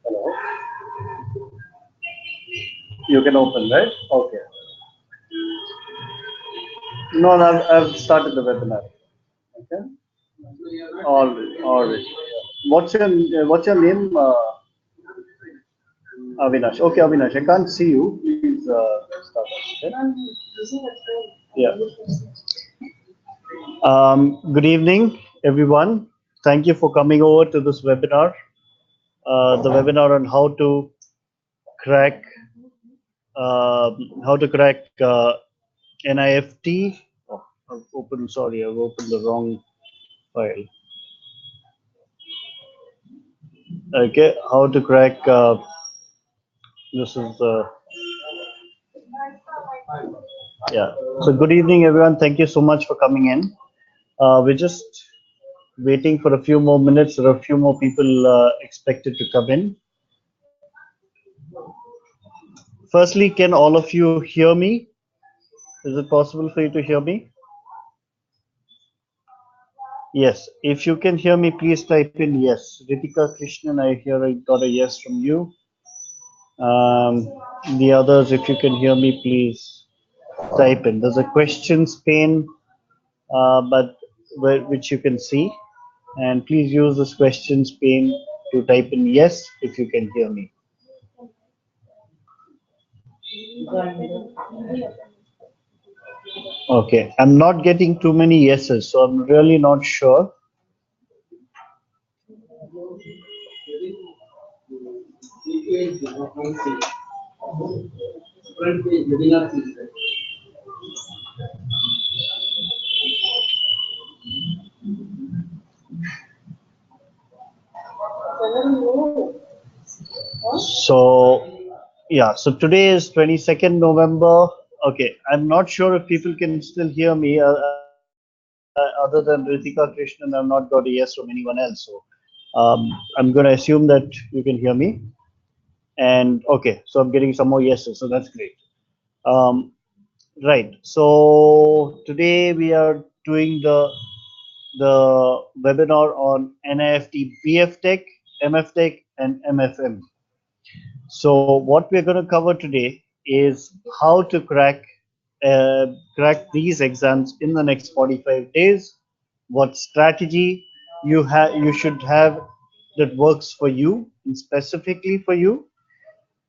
Hello. You can open, right? Okay. No, no, I've started the webinar. Okay. All right. What's your name? Avinash. Okay, Avinash. I can't see you. Please start. Okay. Yeah. Good evening, everyone. Thank you for coming over to this webinar. The webinar on crack how to crack NIFT. Oh, sorry, I've opened the wrong file. Okay, how to crack. This is yeah. So good evening, everyone. Thank you so much for coming in. We're just waiting for a few more minutes. There are a few more people expected to come in. Firstly, can all of you hear me? Is it possible for you to hear me? Yes. If you can hear me, please type in yes. Ritika Krishnan, I hear I got a yes from you. The others, if you can hear me, please type in. There's a questions pane, but which you can see, and please use this questions pane to type in yes if you can hear me. Okay, I'm not getting too many yeses, so I'm really not sure. So yeah, so today is 22nd November. Okay, I'm not sure if people can still hear me. Other than Ritika Krishnan, I've not got a yes from anyone else. So I'm going to assume that you can hear me. And okay, so I'm getting some more yeses, so that's great. Right. So today we are doing the webinar on NIFT BFTech, MFTech, and MFM. So what we're going to cover today is how to crack these exams in the next 45 days. What strategy you should have that works for you and specifically for you,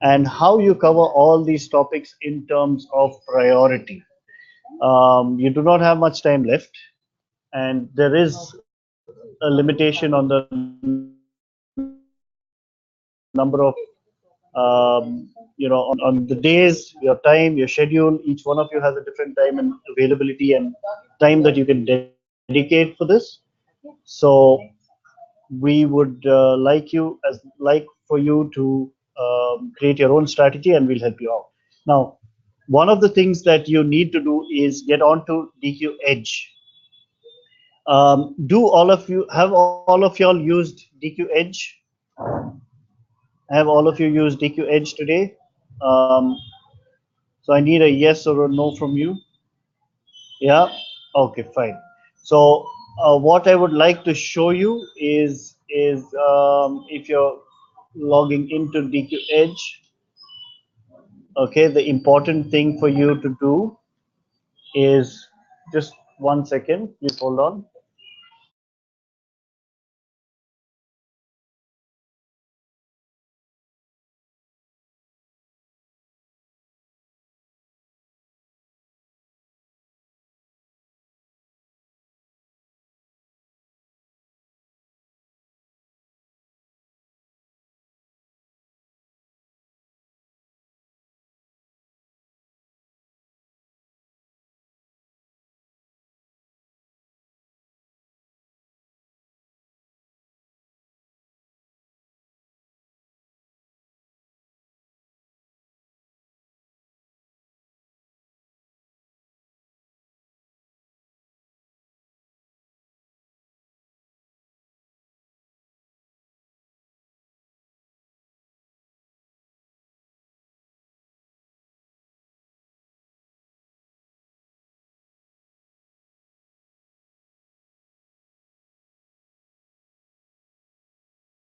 and how you cover all these topics in terms of priority. You do not have much time left, and there is a limitation on the number of on the days, your time, your schedule. Each one of you has a different time and availability and time that you can dedicate for this. So we would like for you to create your own strategy, and we'll help you out. Now, one of the things that you need to do is get onto DQ Edge. Do all of you have all of y'all used DQ Edge? Have all of you used DQ Edge today? So I need a yes or a no from you. Yeah. Okay. Fine. So what I would like to show you is if you're logging into DQ Edge. Okay. The important thing for you to do is just 1 second. Please hold on.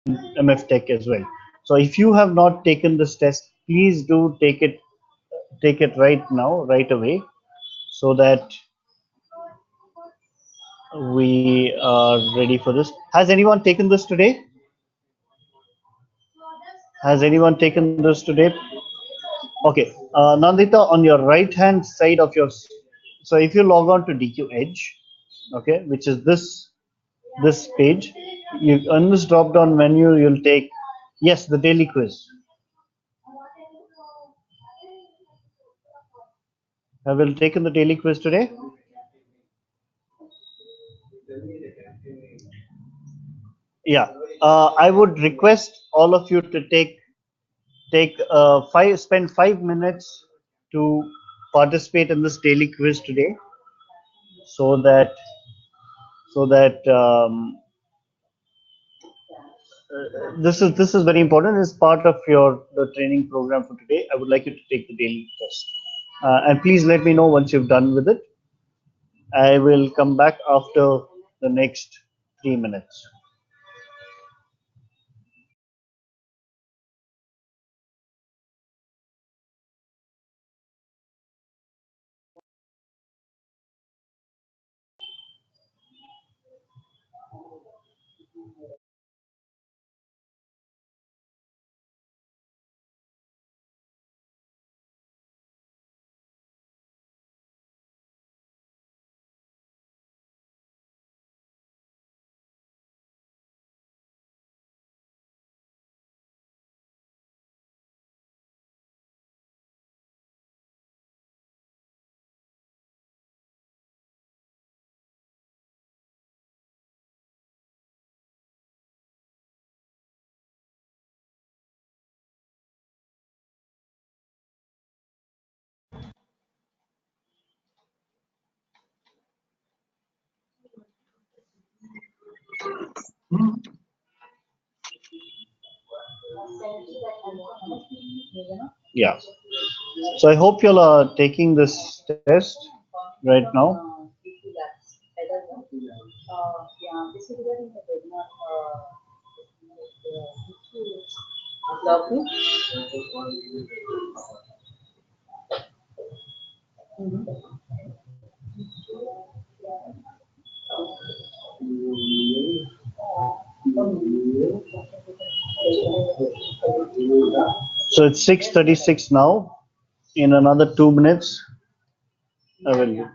MFTech as well. So if you have not taken this test, please do take it right now, right away, so that we are ready for this. Has anyone taken this today? Has anyone taken this today? Okay, Nandita, on your right hand side of your, so if you log on to DQ Edge, okay, which is this page, you on this drop down menu, you'll take, yes, the daily quiz. Have you taken the daily quiz today? Yeah, I would request all of you to spend 5 minutes to participate in this daily quiz today, so that this is very important. It's part of your the training program for today. I would like you to take the daily test, and please let me know once you've done with it. I will come back after the next 3 minutes. Yeah. So I hope you'll are taking this test right now. So it's 6:36 now. In another 2 minutes, I will.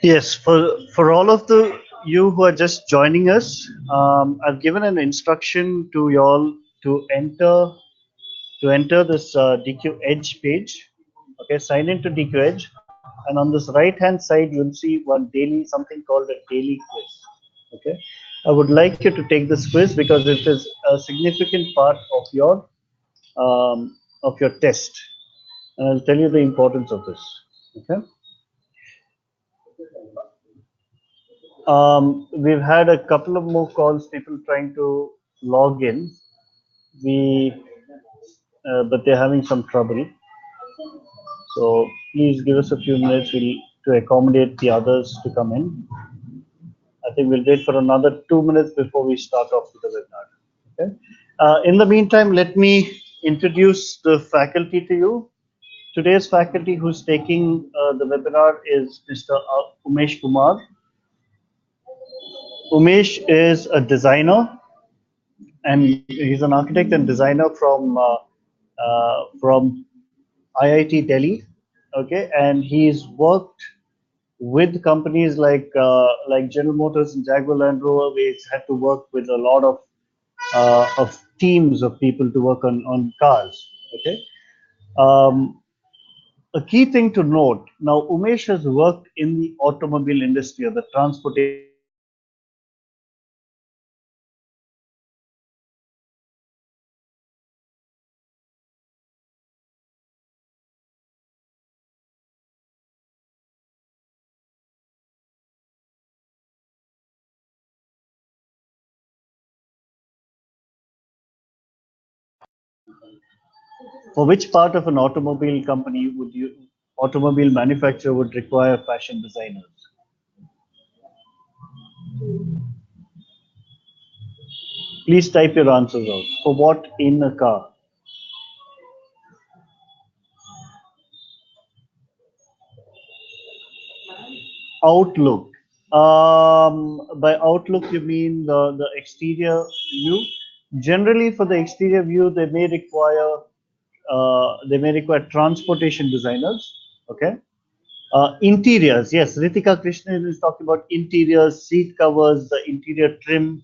Yes, for all of the you who are just joining us, I've given an instruction to y'all to enter this DQ Edge page. Okay, sign into DQ Edge, and on this right hand side you'll see one daily something called a daily quiz. Okay, I would like you to take this quiz because it is a significant part of your test, and I'll tell you the importance of this. Okay. We've had a couple of more calls, people trying to log in. But they're having some trouble. So please give us a few minutes to accommodate the others to come in. I think we'll wait for another 2 minutes before we start off with the webinar. Okay. In the meantime, let me introduce the faculty to you. Today's faculty who's taking the webinar is Mr. Umesh Kumar. Umesh is a designer and he's an architect and designer from IIT Delhi. Okay, and he's worked with companies like General Motors and Jaguar Land Rover. We had to work with a lot of teams of people to work on cars. Okay. Um, a key thing to note now, Umesh has worked in the automobile industry or the transportation industry for the last 12 years. For which part of an automobile company would you, automobile manufacturer would require fashion designers? Please type your answers out. For what in a car? Outlook. By outlook, you mean the exterior view. Generally, for the exterior view, they may require transportation designers. Okay. Interiors, yes. Ritika Krishnan is talking about interiors, seat covers, the interior trim,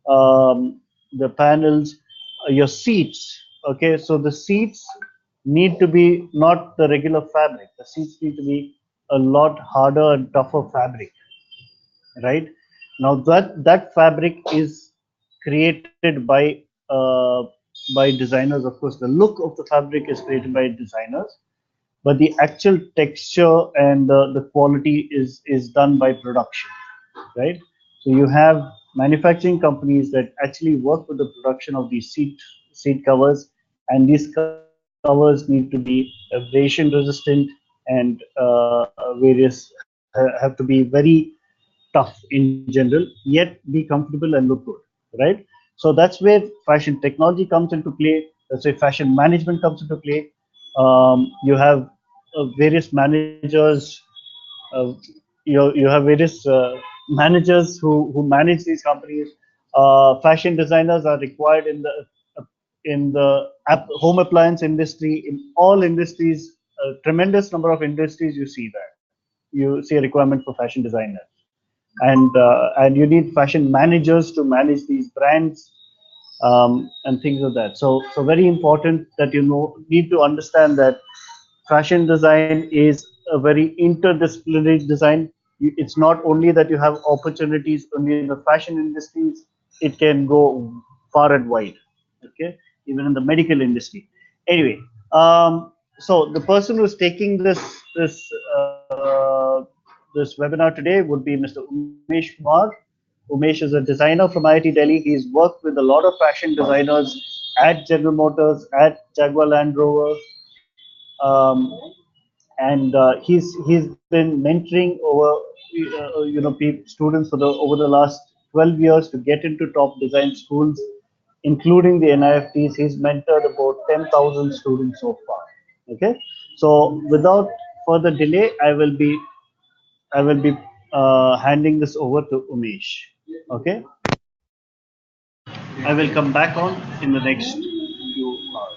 the panels, your seats. Okay, so the seats need to be not the regular fabric. The seats need to be a lot harder and tougher fabric, right? Now that fabric is created by designers. Of course, the look of the fabric is created by designers, but the actual texture and the quality is done by production, right? So you have manufacturing companies that actually work with the production of these seat covers, and these covers need to be abrasion resistant and various have to be very tough in general, yet be comfortable and look good, right? So that's where fashion technology comes into play. That's where fashion management comes into play. You have various managers. Uh, you have various managers who manage these companies. Fashion designers are required in the home appliance industry, in all industries, a tremendous number of industries. You see that you see a requirement for fashion designers, and you need fashion managers to manage these brands and things like that. So very important that you know need to understand that fashion design is a very interdisciplinary design. It's not only that you have opportunities only in the fashion industries, it can go far and wide. Okay, even in the medical industry. Anyway, so the person who's taking this webinar today would be Mr. Umesh Kumar. Umesh is a designer from IIT Delhi. He's worked with a lot of fashion designers at General Motors, at Jaguar Land Rover, um, and he's been mentoring over students for the over the last 12 years to get into top design schools, including the NIFTs. He's mentored about 10,000 students so far. Okay, so without further delay, I will be handing this over to Umesh. Okay, I will come back on in the next few hours.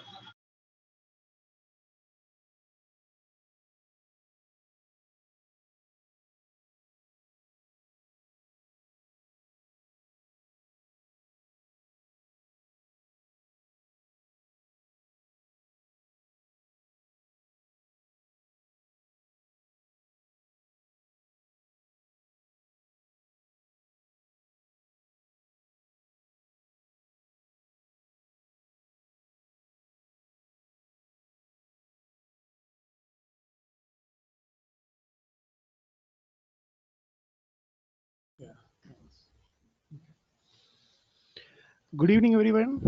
Good evening, everyone.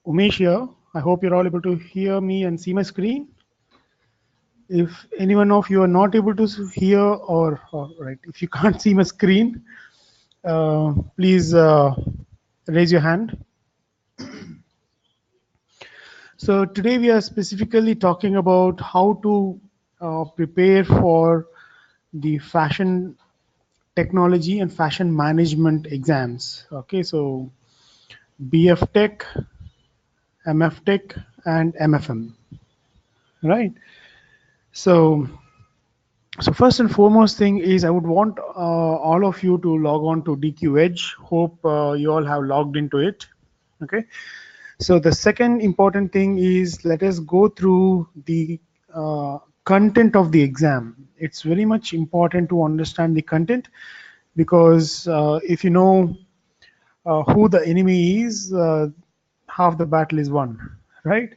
Umesh here. I hope you're all able to hear me and see my screen. If anyone of you are not able to hear, or right, if you can't see my screen, please raise your hand. So today we are specifically talking about how to prepare for the fashion technology and fashion management exams. Okay, so BF Tech, MF Tech, and MFM. Right. So, so first and foremost thing is I would want all of you to log on to DQ Edge. Hope you all have logged into it. Okay. So the second important thing is let us go through the content of the exam. It's very much important to understand the content because if you know who the enemy is, half the battle is won, right?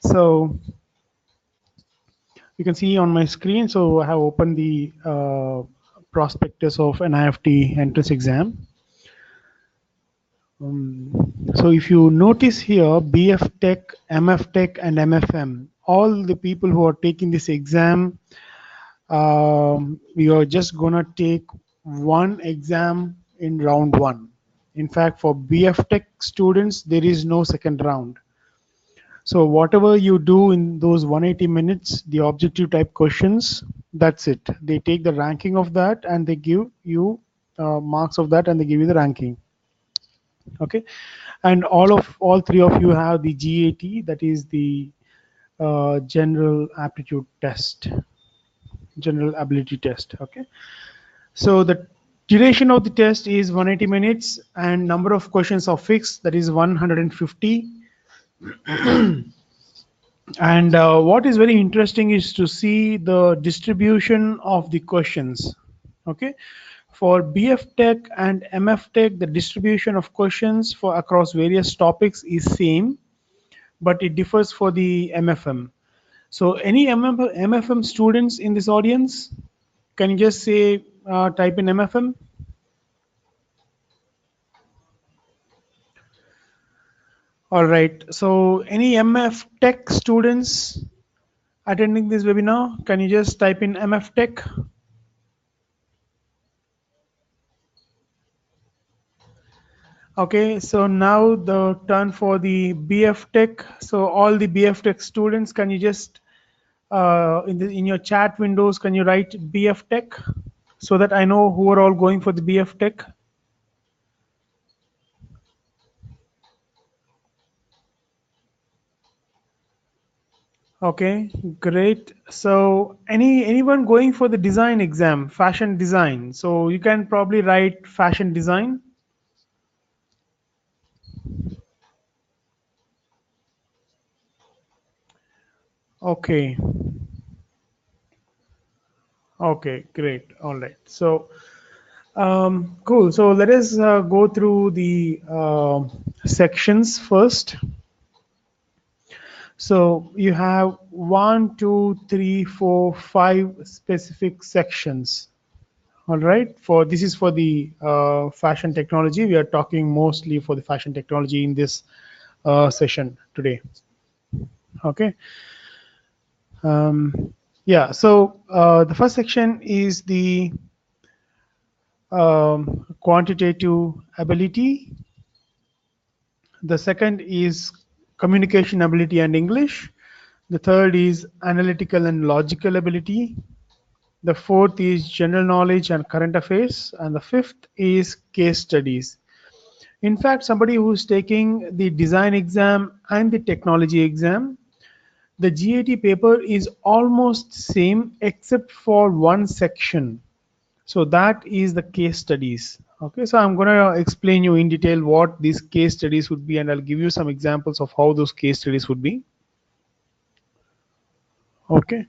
So you can see on my screen. So I have opened the prospectus of NIFT entrance exam. So if you notice here, BF Tech, MF Tech, and MFM, all the people who are taking this exam, we are just gonna take one exam in round one. In fact, for BF Tech students, there is no second round. So whatever you do in those 180 minutes, the objective type questions, that's it. They take the ranking of that and they give you marks of that and they give you the ranking. Okay, and all three of you have the GAT, that is the general aptitude test, general ability test. Okay, so the duration of the test is 180 minutes and number of questions are fixed, that is 150. And what is very interesting is to see the distribution of the questions. Okay, for BF Tech and MF Tech, the distribution of questions for across various topics is same, but it differs for the MFM. So any MFM students in this audience, can you just say type in MFM? All right. So any MF Tech students attending this webinar, can you just type in MF Tech? Okay, so now the turn for the BF Tech. So all the BF Tech students, can you just in your chat windows, can you write BF Tech so that I know who are all going for the BF Tech? Okay, great. So anyone going for the design exam, fashion design? So you can probably write fashion design. Okay. Okay, great. All right. So cool. So let us go through the sections first. So you have 1, 2, 3, 4, 5 specific sections. All right. For this is for the fashion technology. We are talking mostly for the fashion technology in this session today. Okay. Yeah. So the first section is the quantitative ability. The second is communication ability and English. The third is analytical and logical ability. The fourth is general knowledge and current affairs. And the fifth is case studies. In fact, somebody who's taking the design exam and the technology exam, the GAT paper is almost same except for one section. So that is the case studies. Okay, so I'm going to explain you in detail what these case studies would be, and I'll give you some examples of how those case studies would be. Okay.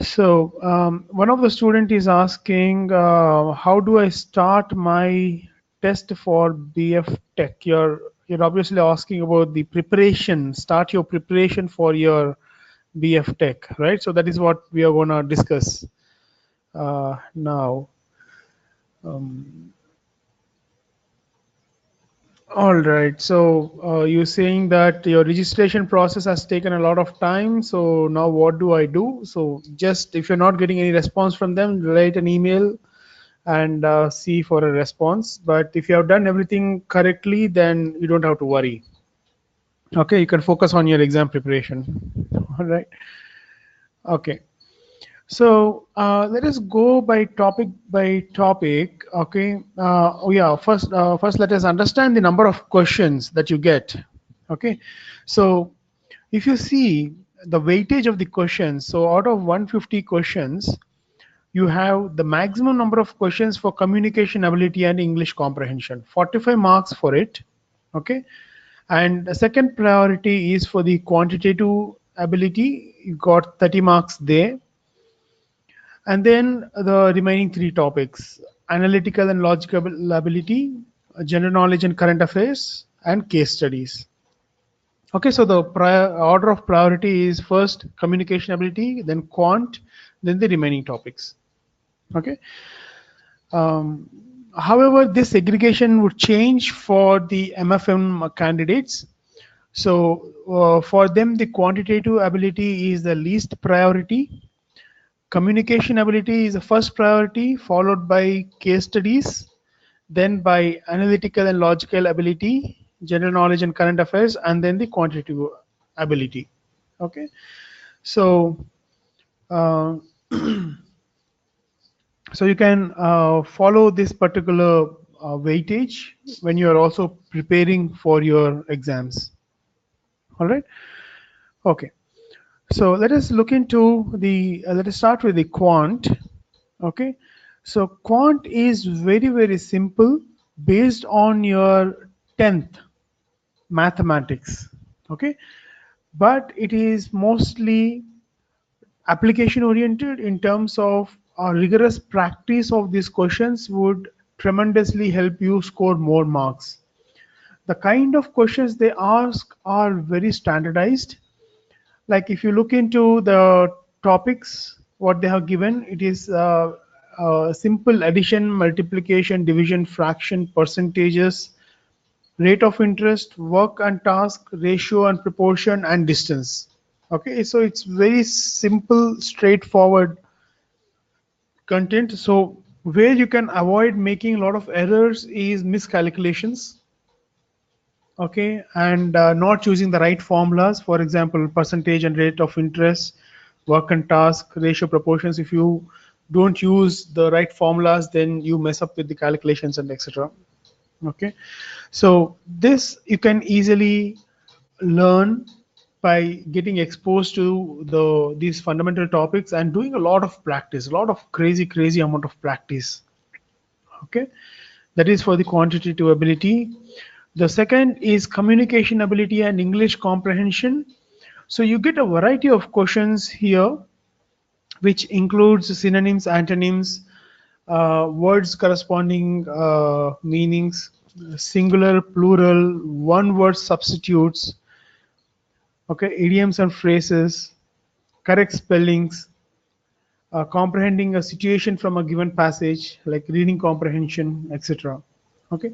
So one of the student is asking, how do I start my test for BF Tech? You're obviously asking about the preparation. Start your preparation for your BF Tech, right? So that is what we are going to discuss now. Um, All right. So you're saying that your registration process has taken a lot of time. So now what do I do? So just if you're not getting any response from them, write an email and see for a response. But if you have done everything correctly, then you don't have to worry. Okay, you can focus on your exam preparation. All right. Okay. So let us go by topic by topic. Okay. Oh yeah. First, let us understand the number of questions that you get. Okay. So if you see the weightage of the questions, so out of 150 questions, you have the maximum number of questions for communication ability and English comprehension, 45 marks for it. Okay. And the second priority is for the quantitative ability. You got 30 marks there. And then the remaining three topics: analytical and logical ability, general knowledge and current affairs, and case studies. Okay, so the order of priority is first communication ability, then quant, then the remaining topics. Okay. Um, However, this segregation would change for the MFM candidates. So for them, the quantitative ability is the least priority. Communication ability is the first priority, followed by case studies, then by analytical and logical ability, general knowledge and current affairs, and then the quantitative ability. Okay, so uh, so you can follow this particular weightage when you are also preparing for your exams. All right. Okay. So let us look into the. Let us start with the quant. Okay. So quant is very simple, based on your 10th mathematics. Okay. But it is mostly application oriented in terms of rigorous practice of these questions would tremendously help you score more marks. The kind of questions they ask are very standardized. Like if you look into the topics, what they have given, it is simple addition, multiplication, division, fraction, percentages, rate of interest, work and task, ratio and proportion, and distance. Okay, so it's very simple, straightforward content. So where you can avoid making a lot of errors is miscalculations. Okay, and not choosing the right formulas. For example, percentage and rate of interest, work and task, ratio, proportions. If you don't use the right formulas, then you mess up with the calculations and etc. Okay, so this you can easily learn by getting exposed to these fundamental topics and doing a lot of practice, a lot of crazy amount of practice. Okay, that is for the quantitative ability. The second is communication ability and English comprehension. So you get a variety of questions here, which includes synonyms, antonyms, words corresponding meanings, singular, plural, one word substitutes, okay, idioms and phrases, correct spellings, comprehending a situation from a given passage, like reading comprehension, etc. Okay,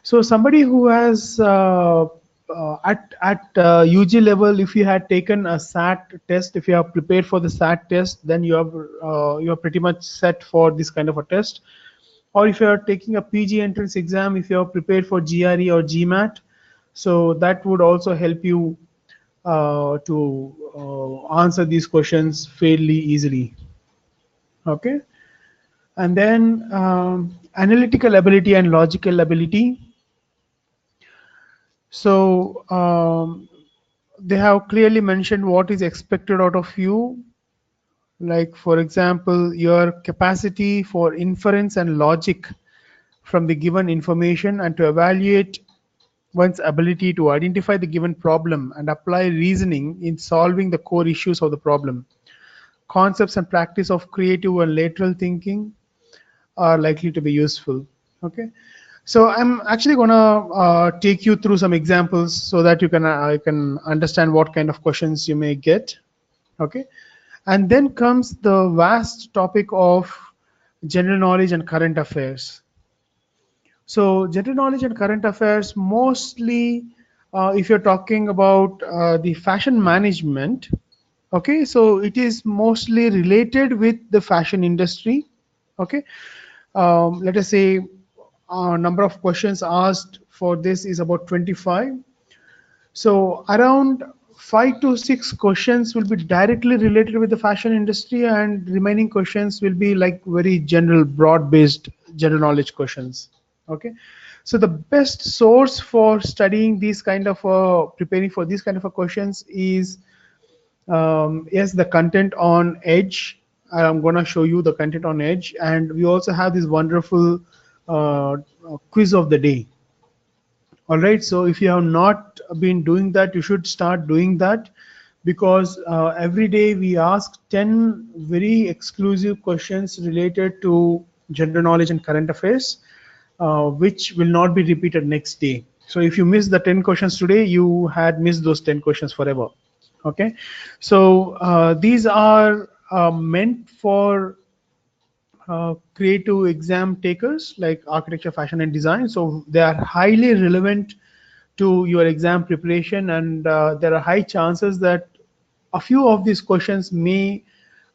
so somebody who has at UG level, if you had taken a SAT test, if you have prepared for the SAT test, then you are pretty much set for this kind of a test. Or if you are taking a PG entrance exam, if you are prepared for GRE or GMAT, so that would also help you to answer these questions fairly easily. Okay, and then analytical ability and logical ability. So they have clearly mentioned what is expected out of you. Like for example, your capacity for inference and logic from the given information, and to evaluate one's ability to identify the given problem and apply reasoning in solving the core issues of the problem. Concepts and practice of creative and lateral thinking are likely to be useful. Okay, so I'm actually gonna take you through some examples so that you can understand what kind of questions you may get. Okay, and then comes the vast topic of general knowledge and current affairs. So general knowledge and current affairs, mostly if you're talking about the fashion management, okay, so it is mostly related with the fashion industry. Okay, let us say number of questions asked for this is about 25. So around 5 to 6 questions will be directly related with the fashion industry, and remaining questions will be like very general, broad-based general knowledge questions. Okay, so the best source for studying these kind of preparing for these kind of questions is yes, the content on Edge. I'm gonna show you the content on Edge, and we also have this wonderful quiz of the day. All right, so if you have not been doing that, you should start doing that, because every day we ask 10 very exclusive questions related to general knowledge and current affairs, which will not be repeated next day. So if you miss the 10 questions today, you had missed those 10 questions forever. Okay, so these are meant for creative exam takers like architecture, fashion, and design. So they are highly relevant to your exam preparation, and there are high chances that a few of these questions may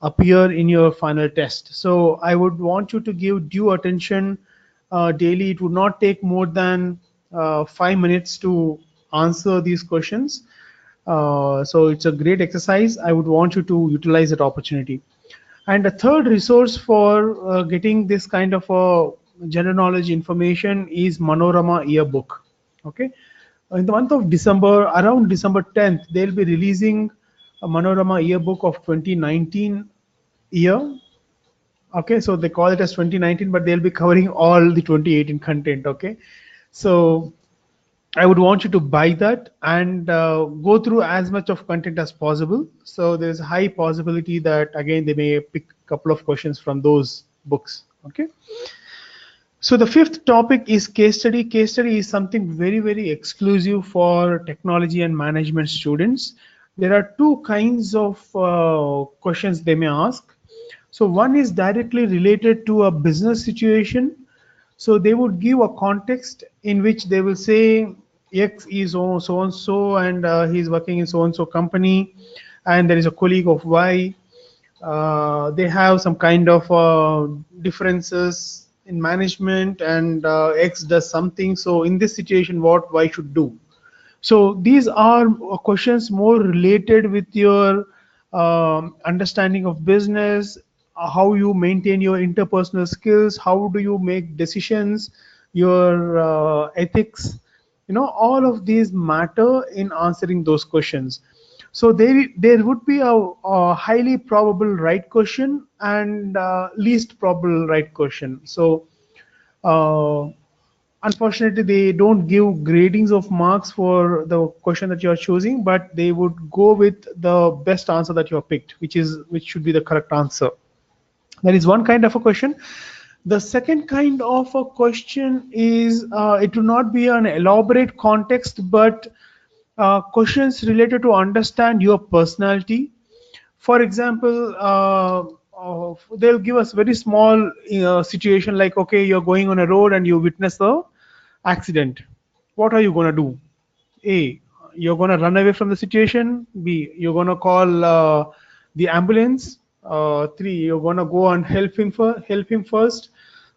appear in your final test. So I would want you to give due attention daily. It would not take more than 5 minutes to answer these questions. So it's a great exercise. I would want you to utilize that opportunity. And a third resource for getting this kind of general knowledge information is Manorama yearbook. Okay, in the month of December, around December 10th, they'll be releasing a Manorama yearbook of 2019 year. Okay, so they call it as 2019, but they'll be covering all the 2018 content. Okay, so I would want you to buy that and go through as much of content as possible. So there's a high possibility that again they may pick a couple of questions from those books. Okay. So the fifth topic is case study. Case study is something very, very exclusive for technology and management students. There are two kinds of questions they may ask. So one is directly related to a business situation. So they would give a context in which they will say X is so and so, and he's working in so and so company, and there is a colleague of Y. They have some kind of differences in management, and X does something. So in this situation, what Y should do? So these are questions more related with your understanding of business, how you maintain your interpersonal skills, how do you make decisions, your ethics. You know, all of these matter in answering those questions. So there would be a highly probable right question and least probable right question. So uh, unfortunately, they don't give gradings of marks for the question that you are choosing, but they would go with the best answer that you have picked, which should be the correct answer. That is one kind of a question. The second kind of a question is it will not be an elaborate context, but questions related to understand your personality. For example, they'll give us very small situation like, okay, you're going on a road and you witness a accident. What are you going to do? A, you're going to run away from the situation. B, you're going to call the ambulance. Three, you're going to go and help him first.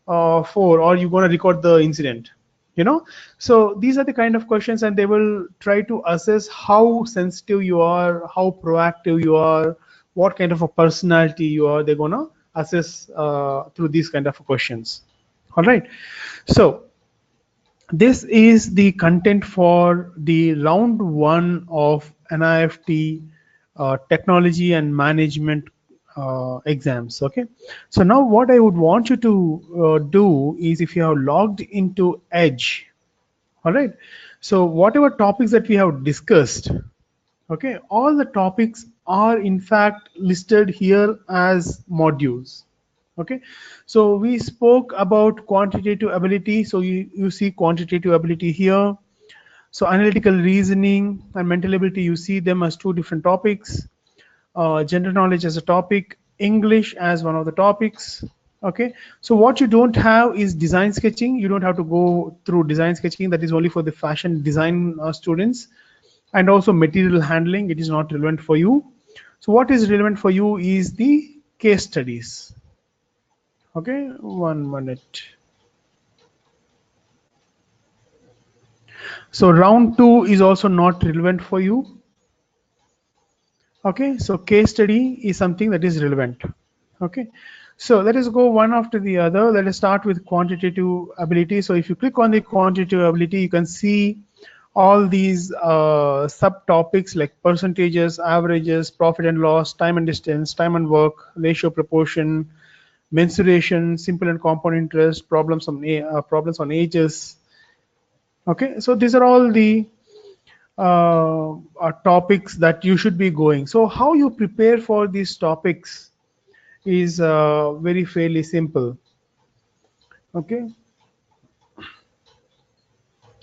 Four, or you're going to record the incident. You know, so these are the kind of questions, and they will try to assess how sensitive you are, how proactive you are, what kind of a personality you are. They're going to assess through these kind of questions. All right. So this is the content for the round one of NIFT technology and management exams. Okay, so now what I would want you to do is, if you have logged into Edge, all right, so whatever topics that we have discussed, okay, all the topics are in fact listed here as modules. Okay, so we spoke about quantitative ability. So you see quantitative ability here. So analytical reasoning and mental ability, you see them as two different topics. General knowledge as a topic, English as one of the topics. Okay, so what you don't have is design sketching. You don't have to go through design sketching. That is only for the fashion design students. And also material handling, it is not relevant for you. So what is relevant for you is the case studies. Okay, 1 minute. So round 2 is also not relevant for you. Okay, so case study is something that is relevant. Okay, so let us go one after the other. Let us start with quantitative ability. So if you click on the quantitative ability, you can see all these subtopics like percentages, averages, profit and loss, time and distance, time and work, ratio, proportion, mensuration, simple and compound interest, problems on ages. Okay, so these are all the topics that you should be going. So how you prepare for these topics is very fairly simple. Okay,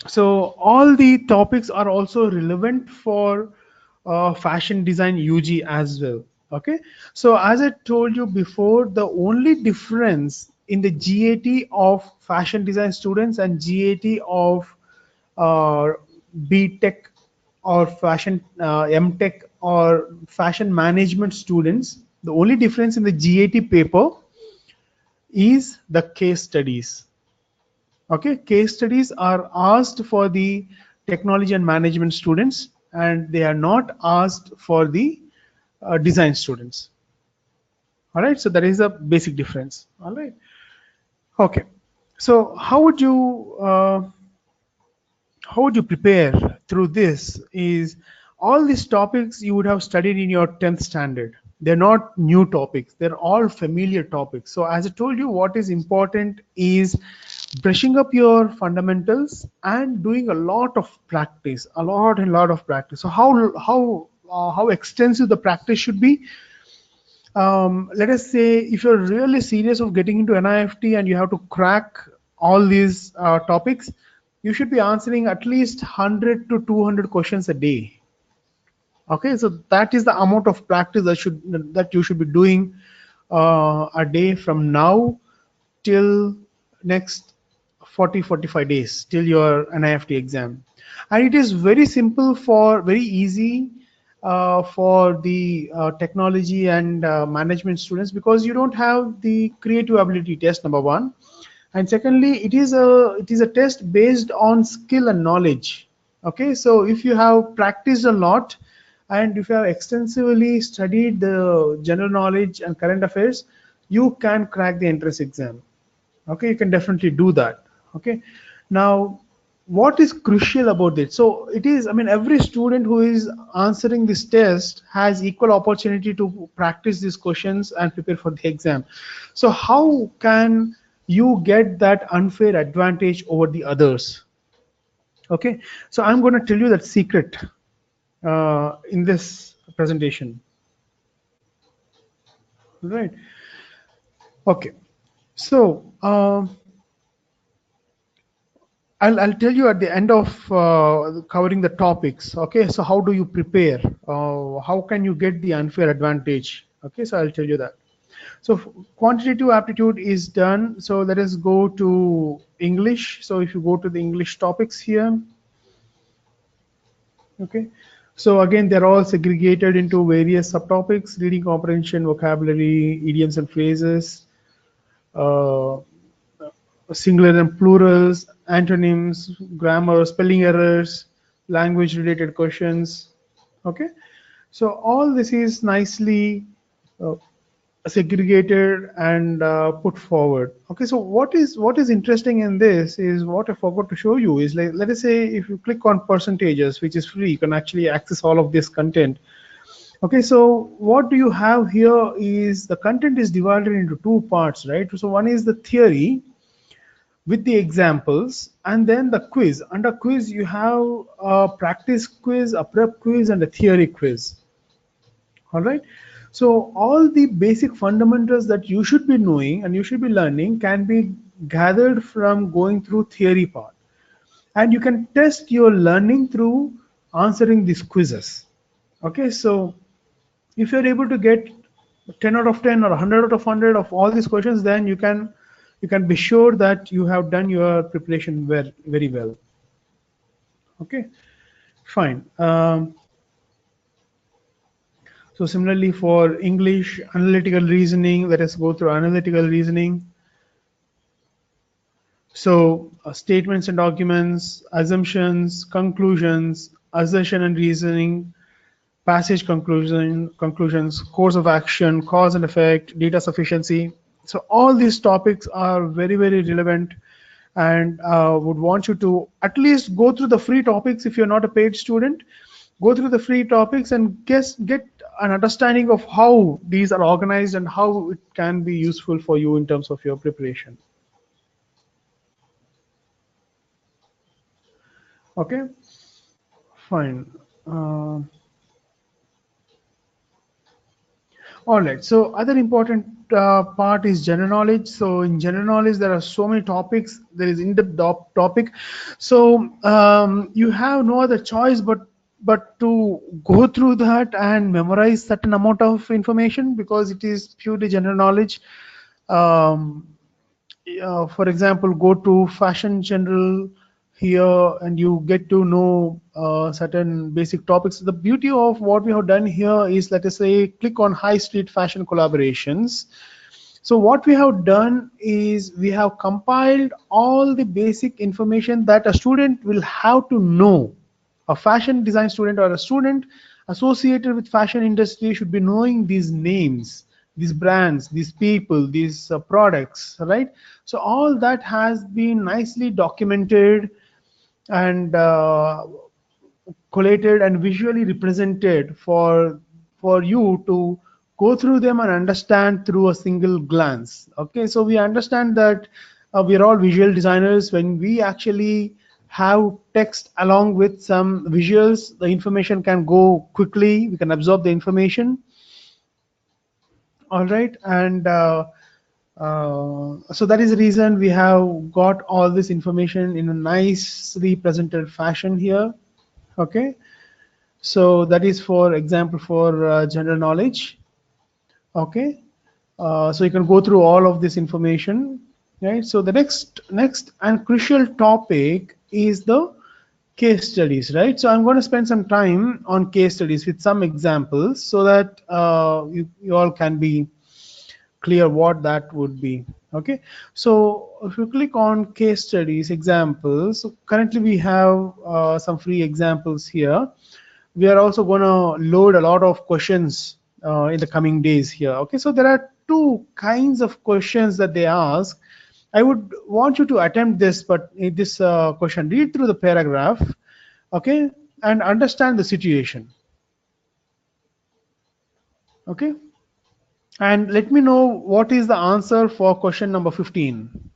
so all the topics are also relevant for fashion design UG as well. Okay, so as I told you before, the only difference in the GAT of fashion design students and GAT of uh, B.Tech or fashion MTech or fashion management students, the only difference in the GAT paper is the case studies. Okay, case studies are asked for the technology and management students, and they are not asked for the design students. All right, so that is a basic difference. All right. Okay, so how would you prepare through this is all these topics you would have studied in your 10th standard. They're not new topics, they're all familiar topics. So as I told you, what is important is brushing up your fundamentals and doing a lot of practice, a lot of practice. So how extensive the practice should be. Let us say if you're really serious of getting into NIFT and you have to crack all these topics, you should be answering at least 100 to 200 questions a day. Okay, so that is the amount of practice that you should be doing a day from now till next 45 days till your NIFT exam. And it is very easy for the technology and management students, because you don't have the creative ability test, number one, and secondly, it is a test based on skill and knowledge. Okay, so if you have practiced a lot and if you have extensively studied the general knowledge and current affairs, you can crack the entrance exam. Okay, you can definitely do that. Okay, now what is crucial about it? So it is, I mean, every student who is answering this test has equal opportunity to practice these questions and prepare for the exam. So how can you get that unfair advantage over the others? Okay, so I'm going to tell you that secret in this presentation. Right. Okay, so I'll tell you at the end of covering the topics. Okay, so how do you prepare? How can you get the unfair advantage? Okay, so I'll tell you that. So quantitative aptitude is done. So let us go to English. So if you go to the English topics here, okay. So again, they're all segregated into various subtopics: reading comprehension, vocabulary, idioms and phrases, uh, singular and plurals, antonyms, grammar, spelling errors, language related questions. Okay, so all this is nicely uh, segregated and put forward. Okay, so what is interesting in this is what I forgot to show you is, like, let us say if you click on percentages, which is free, you can actually access all of this content. Okay, so what do you have here is the content is divided into two parts, right? So one is the theory with the examples, and then the quiz. Under quiz you have a practice quiz, a prep quiz, and a theory quiz. All right, so all the basic fundamentals that you should be knowing and you should be learning can be gathered from going through theory part, and you can test your learning through answering these quizzes. Okay, so if you're able to get 10 out of 10 or 100 out of 100 of all these questions, then you can be sure that you have done your preparation very well. Okay, fine. So similarly for English, analytical reasoning, let us go through analytical reasoning. So statements and arguments, assumptions, conclusions, assertion and reasoning, passage conclusions, course of action, cause and effect, data sufficiency. So all these topics are very relevant, and would want you to at least go through the free topics. If you're not a paid student, go through the free topics and get an understanding of how these are organized and how it can be useful for you in terms of your preparation. Okay, fine. Uh, All right. So other important part is general knowledge. So in general knowledge, there are so many topics. There is in-depth topic. So you have no other choice but to go through that and memorize certain amount of information, because it is purely general knowledge. Um, for example, go to fashion general here and you get to know certain basic topics. The beauty of what we have done here is, let us say, click on high street fashion collaborations. So what we have done is we have compiled all the basic information that a student will have to know. A fashion design student or a student associated with fashion industry should be knowing these names, these brands, these people, these products, right? So all that has been nicely documented and collated and visually represented for you to go through them and understand through a single glance. Okay, so we understand that we are all visual designers. When we actually have text along with some visuals, the information can go quickly, we can absorb the information. All right, and so that is the reason we have got all this information in a nicely presented fashion here. Okay, so that is for example for general knowledge. Okay, so you can go through all of this information, right? So the next and crucial topic is the case studies, right? So I'm going to spend some time on case studies with some examples so that you all can be clear what that would be. Okay, so if you click on case studies examples, so currently we have some free examples here. We are also going to load a lot of questions in the coming days here. Okay, so there are two kinds of questions that they ask. I would want you to attempt this, but in this question, read through the paragraph, okay, and understand the situation. Okay, and let me know what is the answer for question number 15.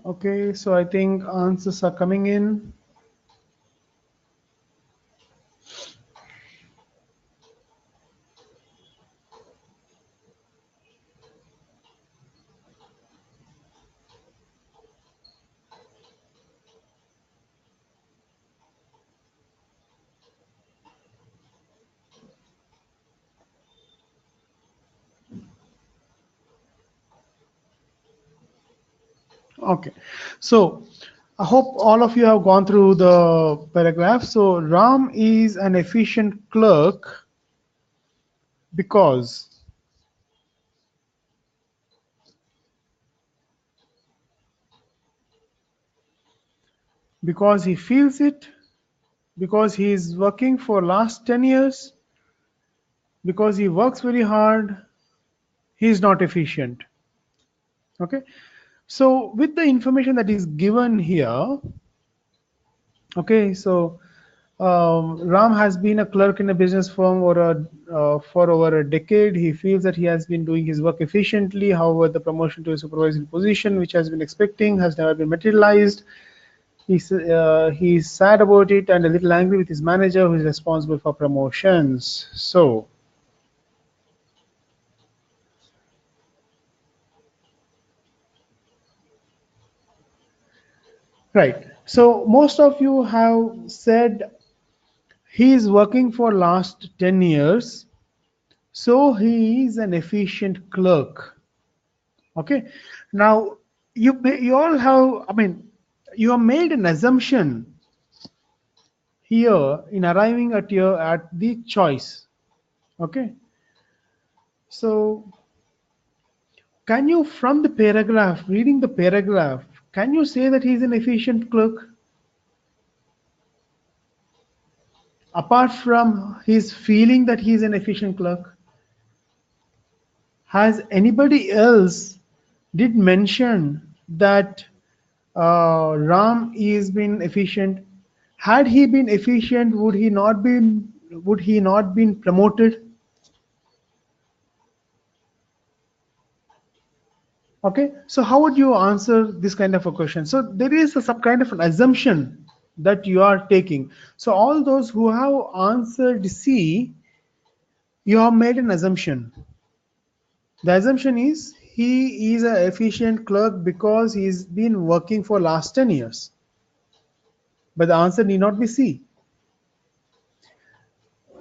Okay, so I think answers are coming in. Okay, so I hope all of you have gone through the paragraph. So Ram is an efficient clerk because because he feels it, because he is working for last 10 years, because he works very hard, he is not efficient. Okay, so with the information that is given here, okay, so Ram has been a clerk in a business firm for over a decade. He feels that he has been doing his work efficiently. However, the promotion to a supervisory position, which has been expecting, has never been materialized. He's sad about it and a little angry with his manager, who is responsible for promotions. So, right. So most of you have said he is working for last 10 years. So he is an efficient clerk. Okay. Now you all have, I mean, you have made an assumption here in arriving at the choice. Okay. So can you, from the paragraph, reading the paragraph, can you say that he is an efficient clerk? Apart from his feeling that he is an efficient clerk, has anybody else did mention that Ram is been efficient? Had he been efficient, would he not been promoted? Okay, so how would you answer this kind of a question? So there is some kind of an assumption that you are taking. So all those who have answered C, you have made an assumption. The assumption is he is an efficient clerk because he's been working for last 10 years. But the answer need not be C.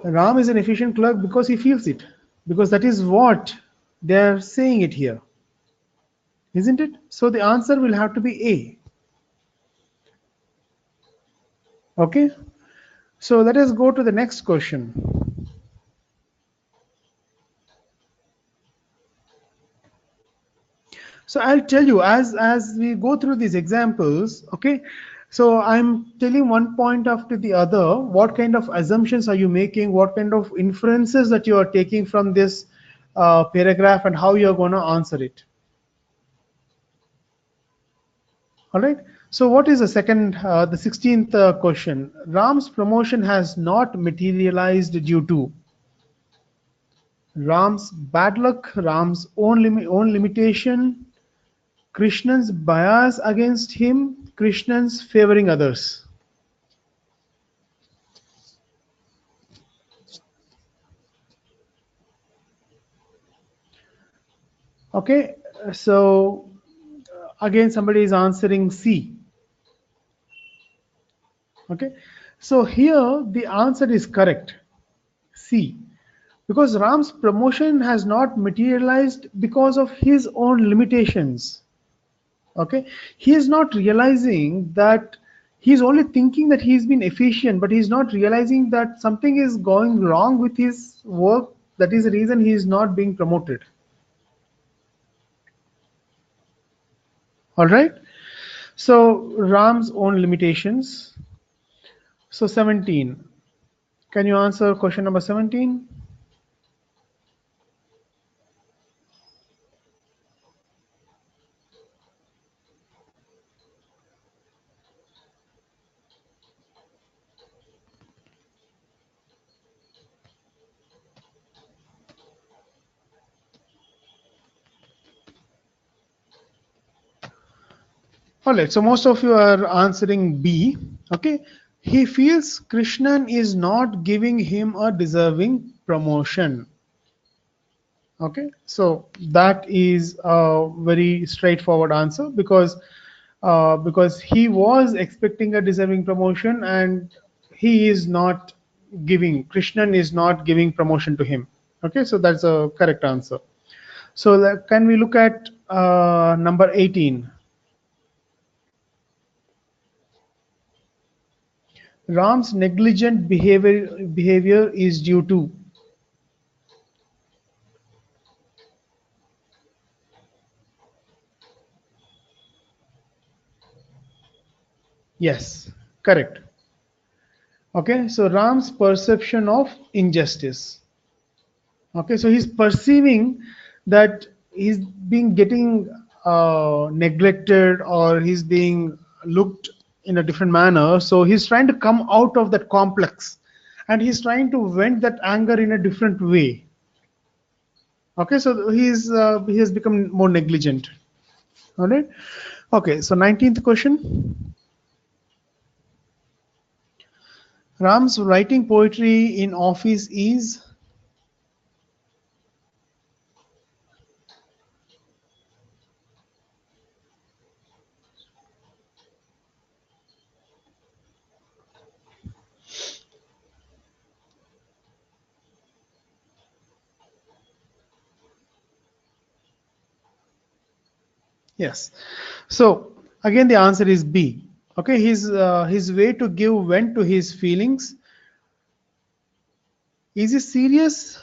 Ram is an efficient clerk because he feels it. Because that is what they're saying it here. Isn't it? So the answer will have to be A. Okay. So let us go to the next question. So I'll tell you as we go through these examples, okay? So I'm telling one point after the other, what kind of assumptions are you making, what kind of inferences that you are taking from this paragraph and how you're going to answer it. All right. So what is the second, the 16th question? Ram's promotion has not materialized due to Ram's bad luck, Ram's own limitation, Krishnan's bias against him, Krishnan's favoring others. Okay, so again somebody is answering C. Okay, so here the answer is correct, C, because Ram's promotion has not materialized because of his own limitations. Okay, he is not realizing that, he's only thinking that he's been efficient, but he's not realizing that something is going wrong with his work. That is the reason he is not being promoted. All right, so Ram's own limitations. So 17, can you answer question number 17? All right, so most of you are answering B. Okay, he feels Krishnan is not giving him a deserving promotion. Okay, so that is a very straightforward answer because he was expecting a deserving promotion and he is not giving, Krishnan is not giving promotion to him. Okay, so that's a correct answer. So can we look at number 18? Ram's negligent behavior is due to Yes, correct. Okay, so Ram's perception of injustice. Okay, so he's perceiving that he's being getting neglected, or he's being looked in a different manner. So he's trying to come out of that complex, and he's trying to vent that anger in a different way. Okay, so he has become more negligent. All right. Okay, so 19th question. Ram's writing poetry in office is. Yes. So again, the answer is B. Okay, his way to give vent to his feelings. Is he serious?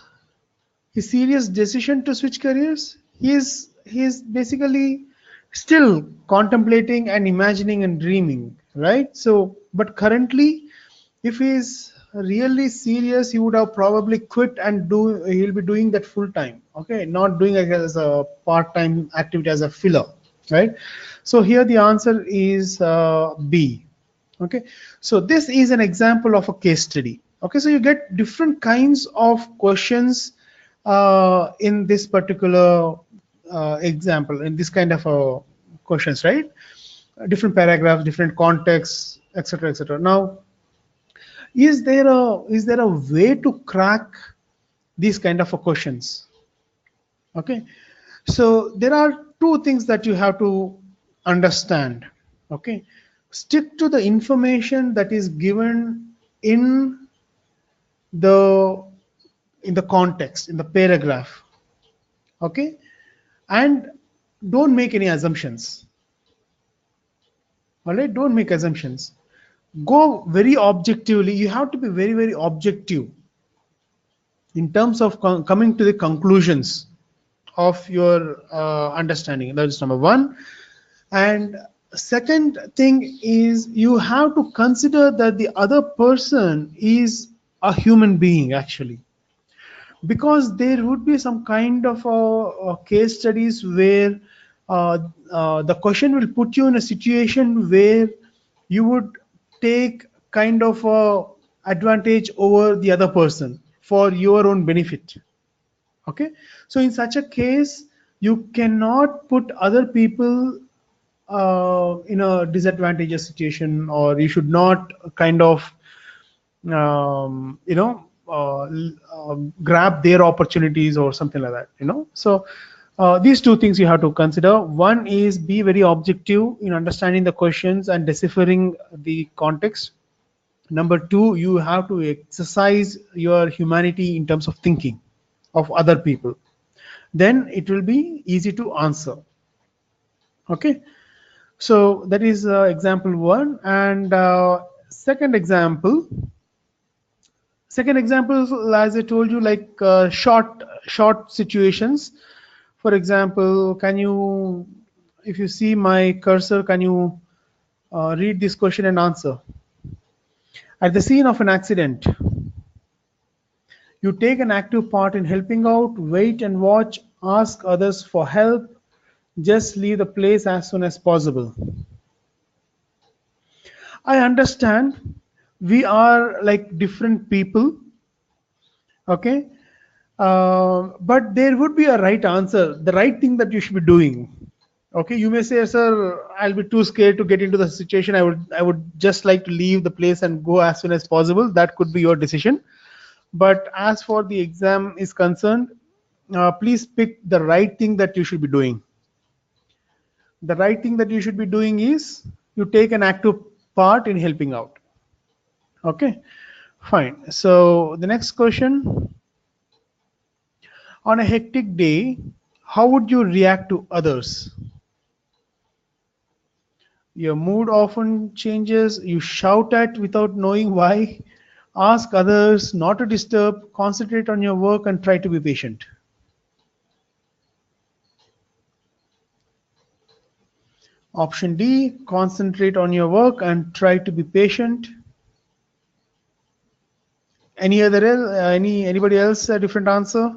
His serious decision to switch careers? He is basically still contemplating and imagining and dreaming, right? So, but currently, if he is really serious, he would have probably quit and he'll be doing that full time. Okay, not doing it as a part-time activity, as a filler, right? So here the answer is B. Okay, so this is an example of a case study. Okay, so you get different kinds of questions in this particular example, in this kind of questions, right? Different paragraphs, different contexts, etc., etc. Now, is there a way to crack these kind of questions? Okay, so there are two things that you have to understand. Okay, stick to the information that is given in the context, in the paragraph. Okay, and don't make any assumptions. All right, don't make assumptions. Go very objectively. You have to be very, very objective in terms of coming to the conclusions of your understanding. That is number one. And second thing is, you have to consider that the other person is a human being, actually, because there would be some kind of a case studies where the question will put you in a situation where you would take kind of a advantage over the other person for your own benefit. Okay, so in such a case, you cannot put other people in a disadvantageous situation, or you should not kind of grab their opportunities or something like that. So these two things you have to consider. One is, be very objective in understanding the questions and deciphering the context. Number two, you have to exercise your humanity in terms of thinking of other people. Then it will be easy to answer. Okay, so that is example one. And second example, as I told you, like short situations. For example, can you, if you see my cursor, can you read this question and answer? At the scene of an accident, you take an active part in helping out, wait and watch, ask others for help, just leave the place as soon as possible. I understand we are like different people, okay? But there would be a right answer, the right thing that you should be doing. Okay, you may say, sir, I'll be too scared to get into the situation. I would just like to leave the place and go as soon as possible. That could be your decision. But as for the exam is concerned, please pick the right thing that you should be doing. The right thing that you should be doing is, you take an active part in helping out. Okay, fine. So the next question: on a hectic day, how would you react to others? Your mood often changes. You shout at without knowing why. Ask others not to disturb. Concentrate on your work and try to be patient. Option D, concentrate on your work and try to be patient. Anybody else a different answer?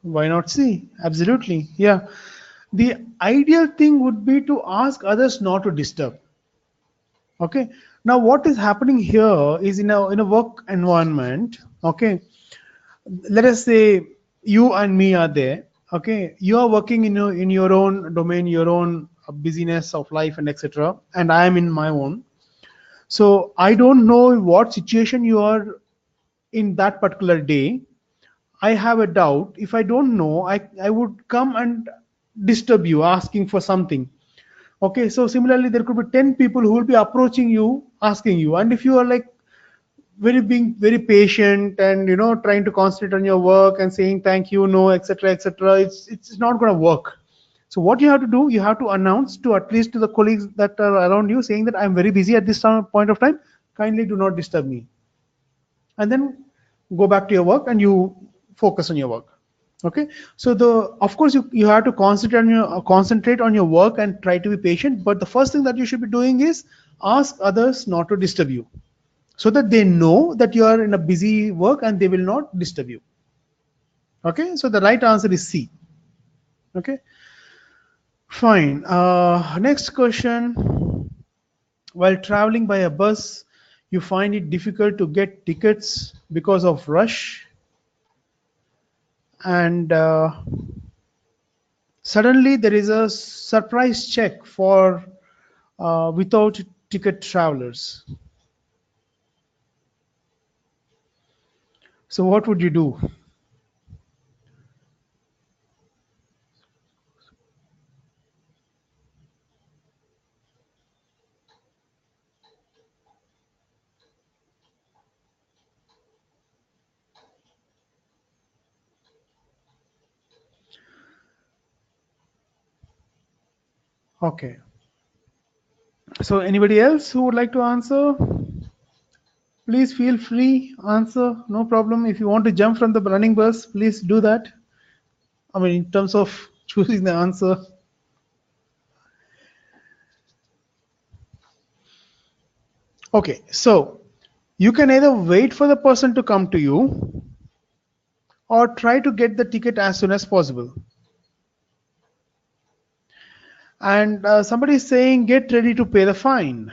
Why not C? Absolutely. Yeah. The ideal thing would be to ask others not to disturb. Okay. Now what is happening here is in a work environment, okay, let us say you and me are there, okay, you are working in your own domain, your own busyness of life and etc., and I am in my own. So I don't know what situation you are in that particular day. I have a doubt. If I don't know, I would come and disturb you asking for something. Okay, so similarly, there could be 10 people who will be approaching you, asking you. And if you are like being very patient and trying to concentrate on your work and saying thank you, no, etc., etc., it's not going to work. So what you have to do, you have to announce to at least to the colleagues that are around you, saying that I'm very busy at this point of time. Kindly do not disturb me, and then go back to your work and you focus on your work. Okay, so of course you have to concentrate on your work and try to be patient, but the first thing that you should be doing is ask others not to disturb you, so that they know that you are in a busy work and they will not disturb you. Okay, so the right answer is C. Okay, fine. Next question. While traveling by a bus, you find it difficult to get tickets because of rush, and suddenly there is a surprise check for without ticket travelers. So what would you do? Okay, so anybody else who would like to answer, please feel free, answer, no problem. If you want to jump from the running bus, please do that. I mean, in terms of choosing the answer. Okay, so you can either wait for the person to come to you or try to get the ticket as soon as possible. And somebody is saying, get ready to pay the fine.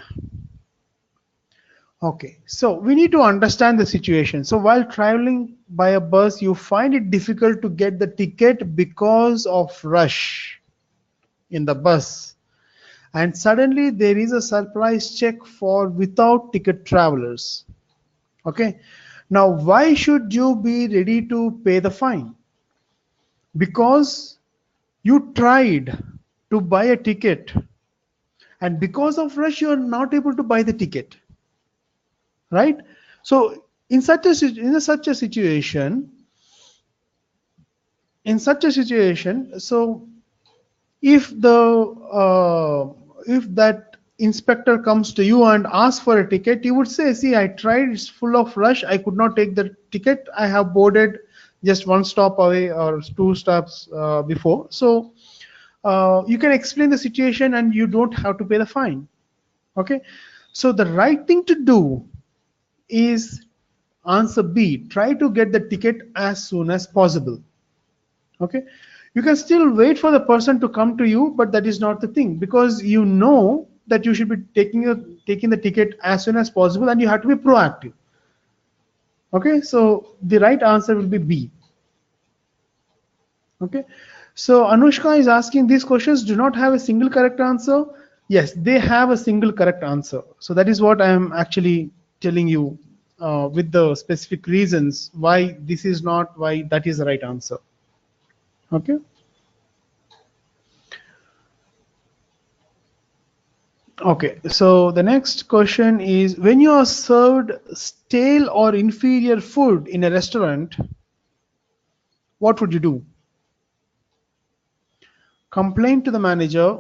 Okay, so we need to understand the situation. So while traveling by a bus, you find it difficult to get the ticket because of rush in the bus. And suddenly there is a surprise check for without ticket travelers. Okay, now why should you be ready to pay the fine? Because you tried to buy a ticket, and because of rush you are not able to buy the ticket, right? So in such a situation, so if that inspector comes to you and asks for a ticket, you would say, see, I tried, it's full of rush, I could not take the ticket, I have boarded just one stop away or two stops before. So you can explain the situation and you don't have to pay the fine. Okay, so the right thing to do is answer B, try to get the ticket as soon as possible. Okay, you can still wait for the person to come to you, but that is not the thing, because you know that you should be taking the ticket as soon as possible and you have to be proactive. Okay, so the right answer will be B. Okay, so Anushka is asking, these questions do not have a single correct answer. Yes, they have a single correct answer. So that is what I am actually telling you with the specific reasons why this is not, why that is the right answer. Okay. Okay, so the next question is, when you are served stale or inferior food in a restaurant, what would you do? Complain to the manager,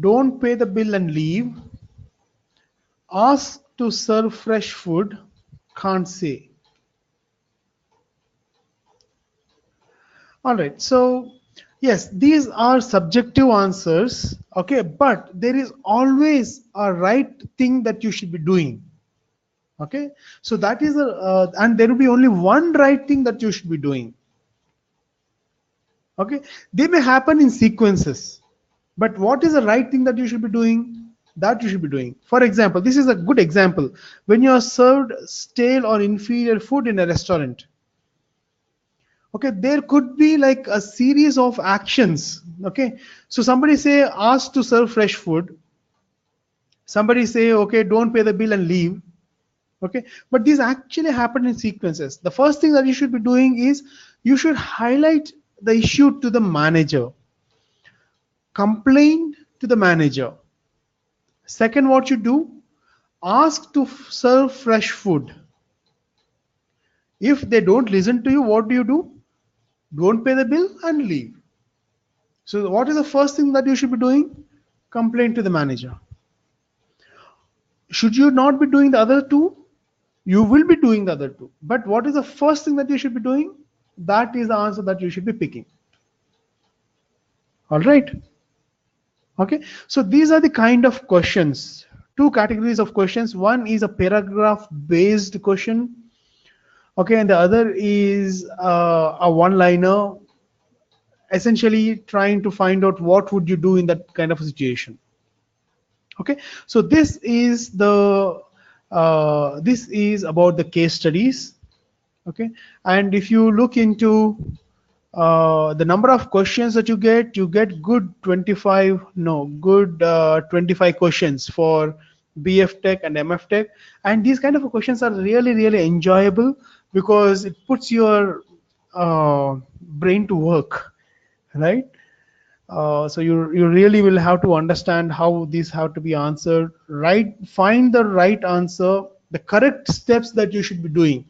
don't pay the bill and leave, ask to serve fresh food, can't say. All right. So yes, these are subjective answers. Okay, but there is always a right thing that you should be doing. Okay, so that is a and there will be only one right thing that you should be doing. Okay, they may happen in sequences, but what is the right thing that you should be doing? That you should be doing. For example, this is a good example. When you are served stale or inferior food in a restaurant, okay, there could be like a series of actions. Okay, so somebody say ask to serve fresh food, somebody say okay, don't pay the bill and leave. Okay, but these actually happen in sequences. The first thing that you should be doing is you should highlight the issue to the manager, complain to the manager. Second, what you do, ask to serve fresh food. If they don't listen to you, what do? Don't pay the bill and leave. So what is the first thing that you should be doing? Complain to the manager. Should you not be doing the other two? You will be doing the other two. But what is the first thing that you should be doing? That is the answer that you should be picking. All right. Okay. So these are the kind of questions. Two categories of questions. One is a paragraph based question. Okay. And the other is a one liner, essentially trying to find out what would you do in that kind of a situation. Okay, so this is about the case studies. Okay, and if you look into the number of questions that you get good 25, no, good 25 questions for BF Tech and MF Tech, and these kind of questions are really enjoyable because it puts your brain to work, right? So you really will have to understand how these have to be answered. Right, find the right answer, the correct steps that you should be doing,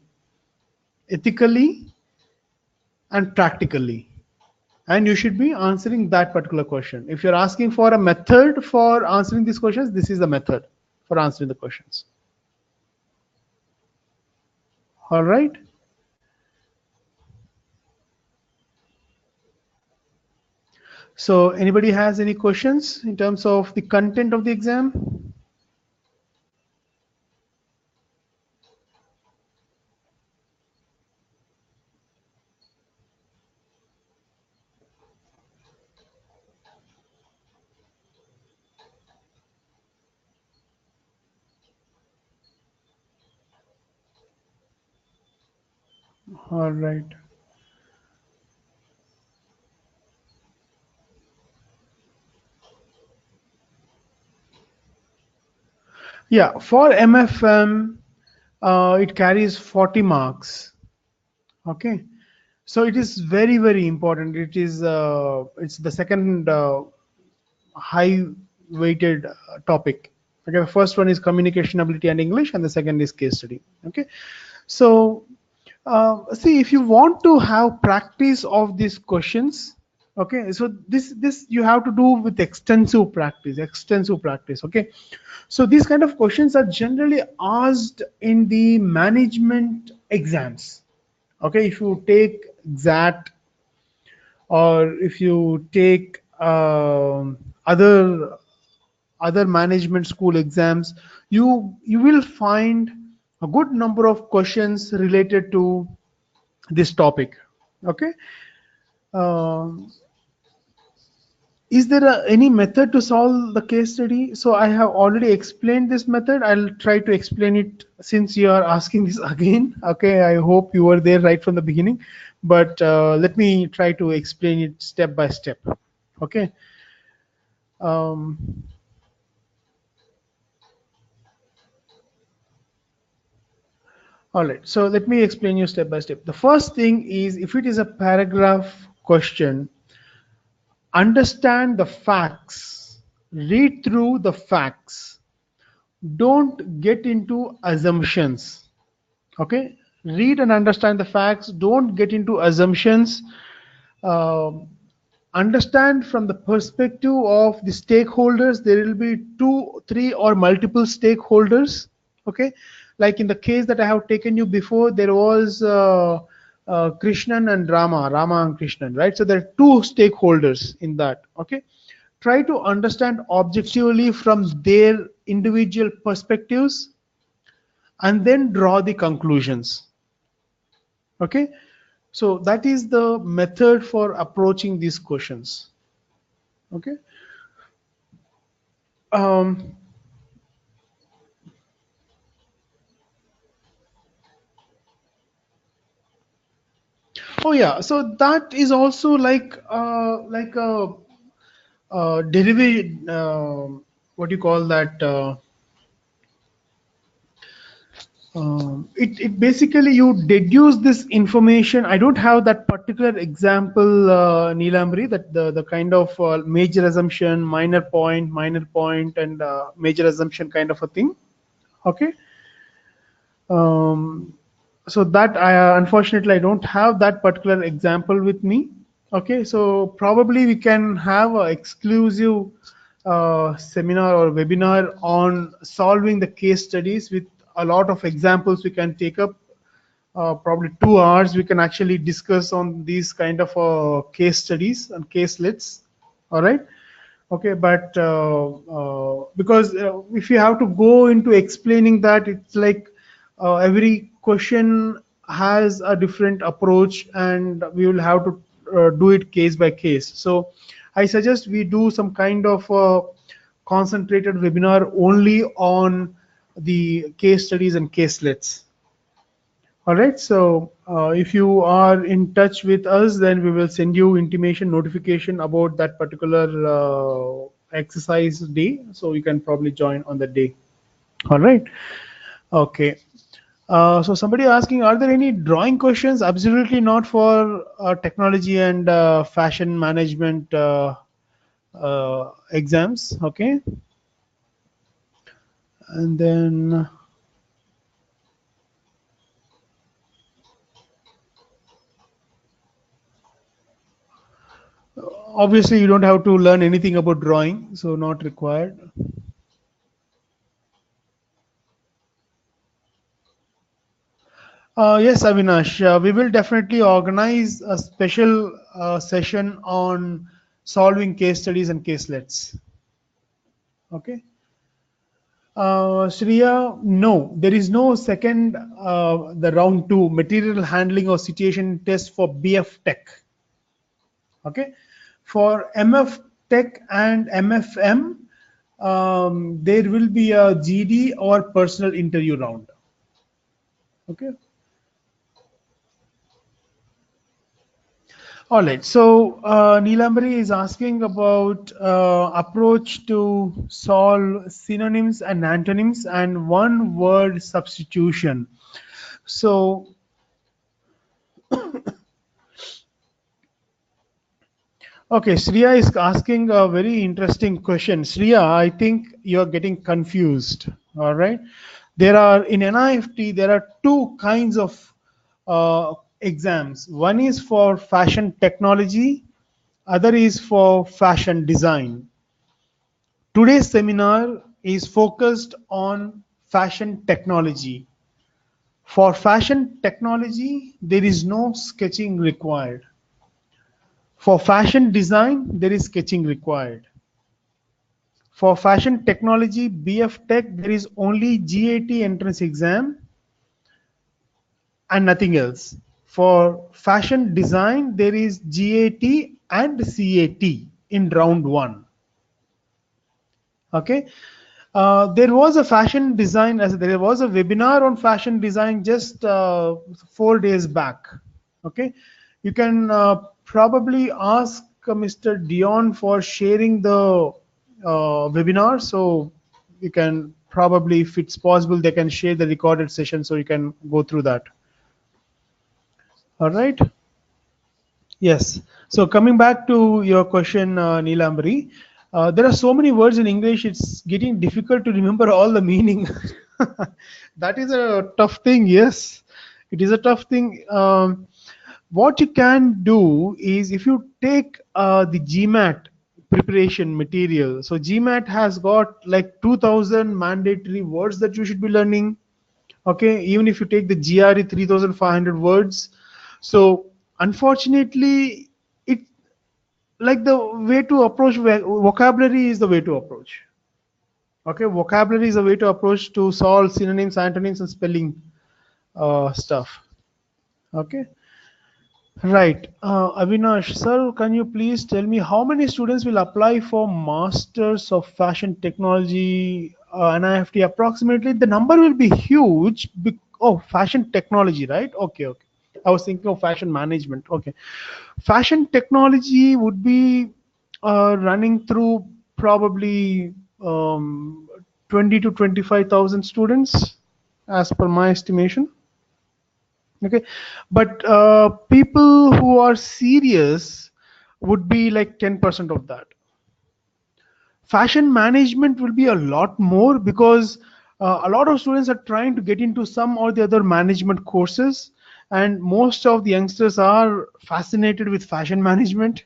ethically and practically, and you should be answering that particular question. If you're asking for a method for answering these questions, this is the method for answering the questions. All right. So anybody has any questions in terms of the content of the exam? All right. Yeah, for MFM, it carries 40 marks. Okay, so it is very important. It's the second high weighted topic. Okay, the first one is communication ability and English, and the second is case study. Okay, so see, if you want to have practice of these questions, okay, so this you have to do with extensive practice. Okay, so these kind of questions are generally asked in the management exams. Okay, if you take XAT or if you take other management school exams, you will find a good number of questions related to this topic. Okay, um, is there any method to solve the case study? So I have already explained this method. I'll try to explain it since you are asking this again. Okay, I hope you were there right from the beginning, but let me try to explain it step by step. Okay. Um, all right, so let me explain you step by step. The first thing is, if it is a paragraph question, understand the facts, read through the facts, don't get into assumptions. Okay, read and understand the facts, don't get into assumptions. Um Understand from the perspective of the stakeholders. There will be 2, 3 or multiple stakeholders. Okay, like in the case that I have taken you before, there was Krishnan and Rama and Krishnan, right? So there are two stakeholders in that. Okay, try to understand objectively from their individual perspectives and then draw the conclusions. Okay, so that is the method for approaching these questions. Okay. Um, oh yeah, so that is also like a derivative. What do you call that? It basically you deduce this information. I don't have that particular example, Neelamri, that the kind of major assumption, minor point, and major assumption kind of a thing. Okay. Um, so that I unfortunately I don't have that particular example with me. Okay, so probably we can have an exclusive seminar or webinar on solving the case studies with a lot of examples we can take up. Probably 2 hours we can actually discuss on these kind of case studies and caselets. All right. Okay, but because if you have to go into explaining that, it's like every question has a different approach and we will have to do it case by case. So I suggest we do some kind of concentrated webinar only on the case studies and caselets. All right, so if you are in touch with us, then we will send you intimation notification about that particular exercise day. So you can probably join on the day. All right, okay. So somebody asking, are there any drawing questions? Absolutely not for technology and fashion management exams. Okay, and then obviously you don't have to learn anything about drawing, so not required. Yes, Avinash, we will definitely organize a special session on solving case studies and caselets. Okay. Shreya, no, there is no second, the round two material handling or situation test for BF Tech. Okay. For MF Tech and MFM, there will be a GD or personal interview round. Okay. All right. So Neelambari is asking about approach to solve synonyms and antonyms and one word substitution. So okay, Shreya is asking a very interesting question. Shreya, I think you're getting confused. All right. There are in NIFT, there are two kinds of exams. One is for fashion technology, other is for fashion design. Today's seminar is focused on fashion technology. For fashion technology, there is no sketching required. For fashion design, there is sketching required. For fashion technology, BF Tech, there is only GAT entrance exam and nothing else. For fashion design, there is GAT and CAT in round one. Okay. There was a fashion design, as there was a webinar on fashion design just 4 days back. Okay, you can probably ask Mr. Dion for sharing the webinar, so you can probably, if it's possible, they can share the recorded session so you can go through that. All right. Yes. So coming back to your question, Neelambari, there are so many words in English, it's getting difficult to remember all the meaning. That is a tough thing, yes. It is a tough thing. What you can do is if you take the GMAT preparation material, so GMAT has got like 2000 mandatory words that you should be learning. Okay, even if you take the GRE 3500 words, So unfortunately, it like the way to approach vocabulary is the way to approach. Okay, vocabulary is a way to approach to solve synonyms, antonyms, and spelling stuff. Okay, right. Avinash, sir, can you please tell me how many students will apply for Masters of Fashion Technology NIFT? Approximately, the number will be huge. Oh, fashion technology, right? Okay, okay. I was thinking of fashion management. Okay, fashion technology would be running through probably 20 to 25,000 students, as per my estimation. Okay, but people who are serious would be like 10% of that. Fashion management will be a lot more because a lot of students are trying to get into some or the other management courses, and most of the youngsters are fascinated with fashion management,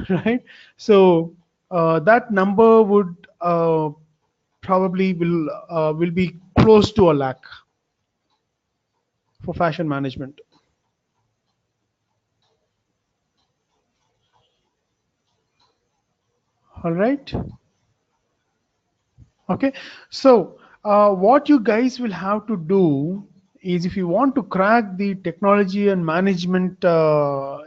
right? So that number would probably will be close to a lakh for fashion management. All right. Okay, so what you guys will have to do is, if you want to crack the technology and management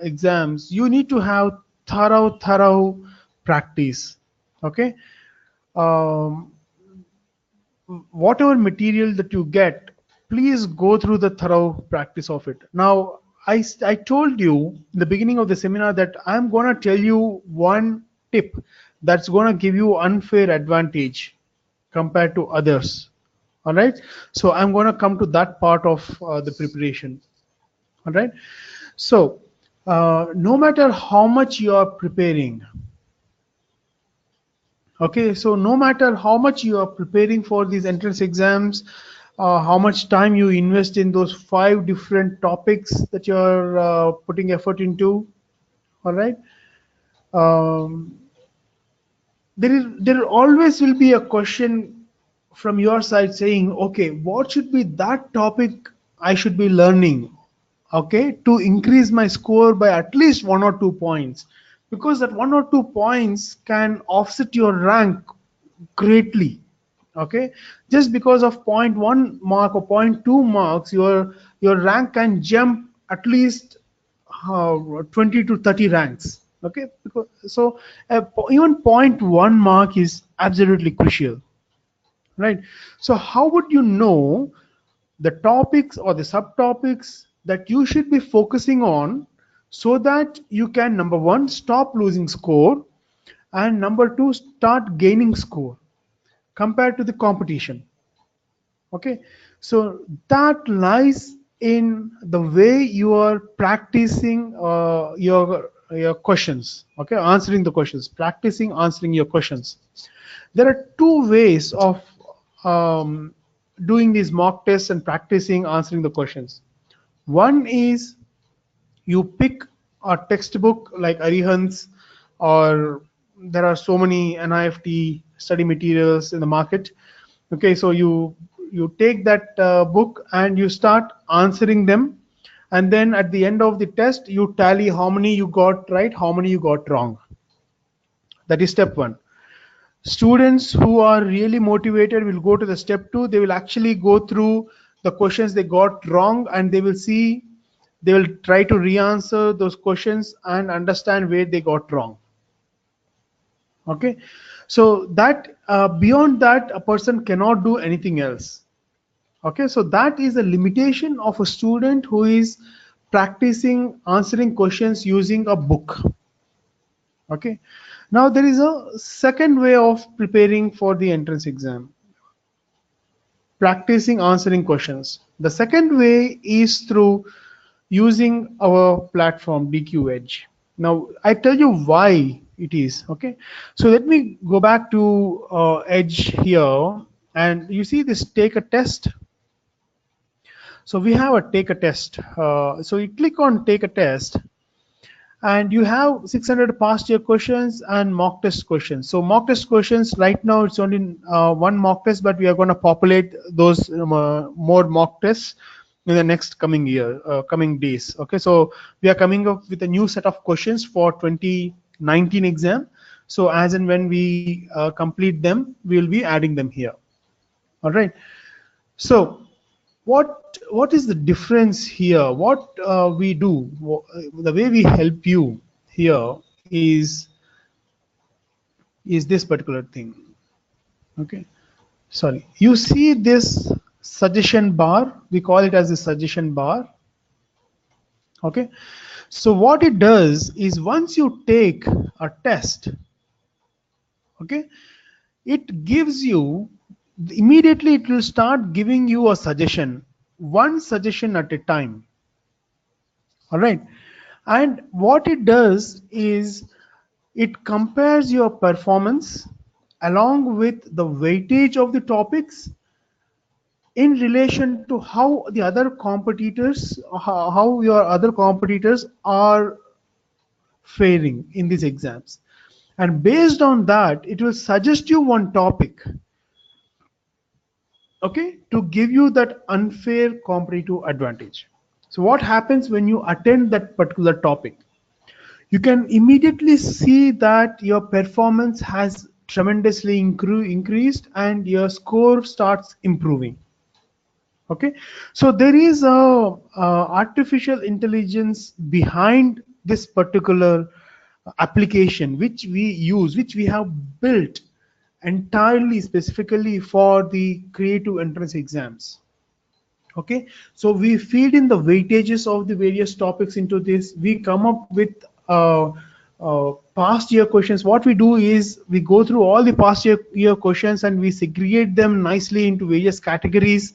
exams, you need to have thorough practice. Okay, um, whatever material that you get, please go through the thorough practice of it. Now, I told you in the beginning of the seminar that I'm going to tell you one tip that's going to give you unfair advantage compared to others. All right. So I'm going to come to that part of the preparation. All right. So no matter how much you are preparing, okay, so no matter how much you are preparing for these entrance exams, how much time you invest in those 5 different topics that you're putting effort into, all right, um, there always will be a question from your side saying, okay, what should be that topic I should be learning, okay, to increase my score by at least 1 or 2 points, because that 1 or 2 points can offset your rank greatly. Okay, just because of 0.1 mark or 0.2 marks, your rank can jump at least 20 to 30 ranks. Okay, because so even 0.1 mark is absolutely crucial, right? So how would you know the topics or the subtopics that you should be focusing on, so that you can, number one, stop losing score, and number two, start gaining score compared to the competition? Okay, so that lies in the way you are practicing your questions. Okay, answering the questions, practicing answering your questions. There are 2 ways of doing these mock tests and practicing answering the questions. One is you pick a textbook like Arihant's, or there are so many NIFT study materials in the market. Okay, so you take that book and you start answering them, and then at the end of the test you tally how many you got right, how many you got wrong. That is step one. Students who are really motivated will go to the step two. They will actually go through the questions they got wrong, and they will see, they will try to re-answer those questions and understand where they got wrong. Okay, so that beyond that a person cannot do anything else. Okay, so that is a limitation of a student who is practicing answering questions using a book. Okay, now there is a second way of preparing for the entrance exam, practicing answering questions. The second way is through using our platform DQ Edge. Now I tell you why it is. Okay, so let me go back to Edge here, and you see this take a test. So we have a take a test. So you click on take a test, and you have 600 past year questions and mock test questions. So mock test questions, right now it's only one mock test, but we are going to populate those more mock tests. in the next coming year, coming days. Okay, so we are coming up with a new set of questions for 2019 exam. So as and when we complete them, we will be adding them here. All right. So what is the difference here? What we do, the way we help you here is this particular thing. Okay. Sorry. You see this suggestion bar? We call it as the suggestion bar. Okay. So what it does is once you take a test, okay, it gives you immediately, it will start giving you a suggestion, one suggestion at a time. All right. And what it does is it compares your performance along with the weightage of the topics in relation to how the other competitors, how your other competitors are faring in these exams. And based on that, it will suggest you one topic, okay, to give you that unfair competitive advantage. So what happens when you attend that particular topic? You can immediately see that your performance has tremendously increased and your score starts improving. Okay, so there is a artificial intelligence behind this particular application which we use, which we have built entirely specifically for the creative entrance exams. Okay, so we feed in the weightages of the various topics into this. We come up with past year questions. What we do is we go through all the past year questions and we segregate them nicely into various categories.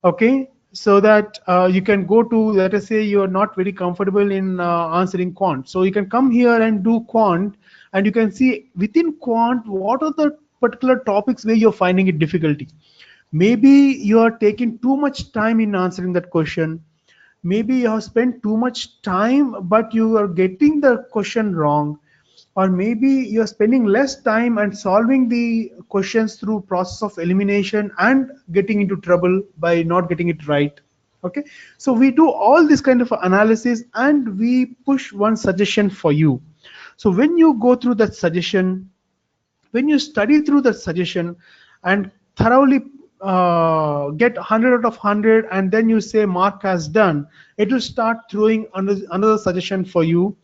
Okay, so that you can go to, let us say you are not very comfortable in answering quant, so you can come here and do quant, and you can see within quant what are the particular topics where you're finding it difficulty. Maybe you are taking too much time in answering that question. Maybe you have spent too much time but you are getting the question wrong, or maybe you're spending less time and solving the questions through process of elimination and getting into trouble by not getting it right. Okay, so we do all this kind of analysis and we push one suggestion for you. So when you go through that suggestion, when you study through that suggestion and thoroughly get 100 out of 100, and then you say mark has done, it will start throwing another suggestion for you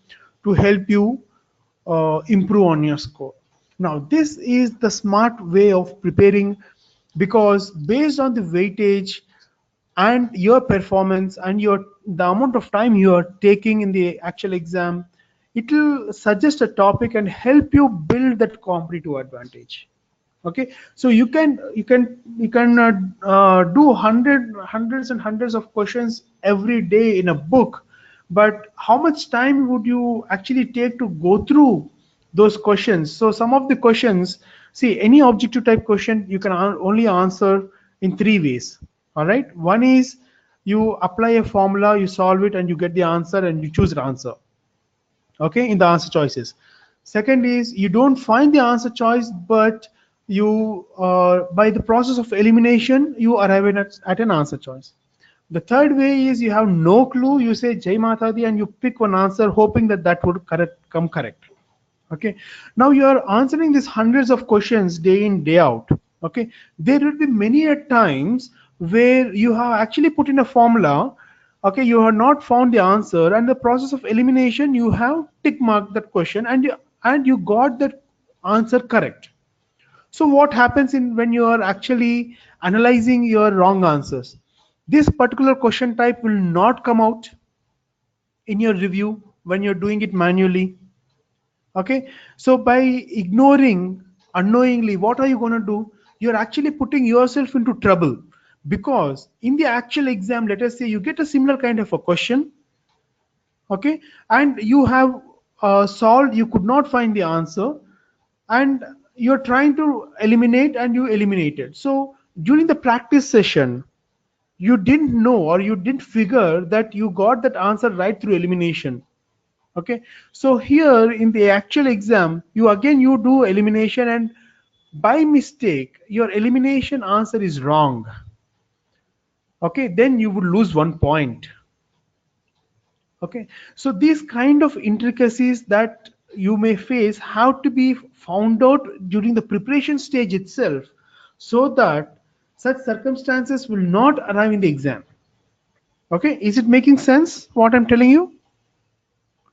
to help you improve on your score. Now this is the smart way of preparing, because based on the weightage and your performance and the amount of time you are taking in the actual exam, it will suggest a topic and help you build that competitive advantage. Okay, so you can do hundreds and hundreds of questions every day in a book, but how much time would you actually take to go through those questions? So some of the questions, see, any objective type question you can only answer in three ways. All right, one is you apply a formula, you solve it, and you get the answer and you choose the answer, okay, in the answer choices. Second is you don't find the answer choice, but you by the process of elimination you arrive at an answer choice. The third way is you have no clue, you say Jai Mata Di and you pick one answer hoping that that would come correct. Okay, now you are answering these hundreds of questions day in day out. Okay, there will be many a times where you have actually put in a formula, okay, you have not found the answer, and the process of elimination you have tick marked that question and you got that answer correct. So what happens in when you are actually analyzing your wrong answers? This particular question type will not come out in your review when you're doing it manually. Okay, so by ignoring unknowingly, what are you going to do? You're actually putting yourself into trouble, because in the actual exam, let us say you get a similar kind of a question, okay, and you have solved, you could not find the answer, and you're trying to eliminate and you eliminated. So during the practice session, you didn't know or you didn't figure that you got that answer right through elimination. Okay, so here in the actual exam, you do elimination, and by mistake your elimination answer is wrong. okay, then you would lose 1 point. Okay, so these kind of intricacies that you may face have to be found out during the preparation stage itself, so that such circumstances will not arrive in the exam. Okay, is it making sense what I'm telling you?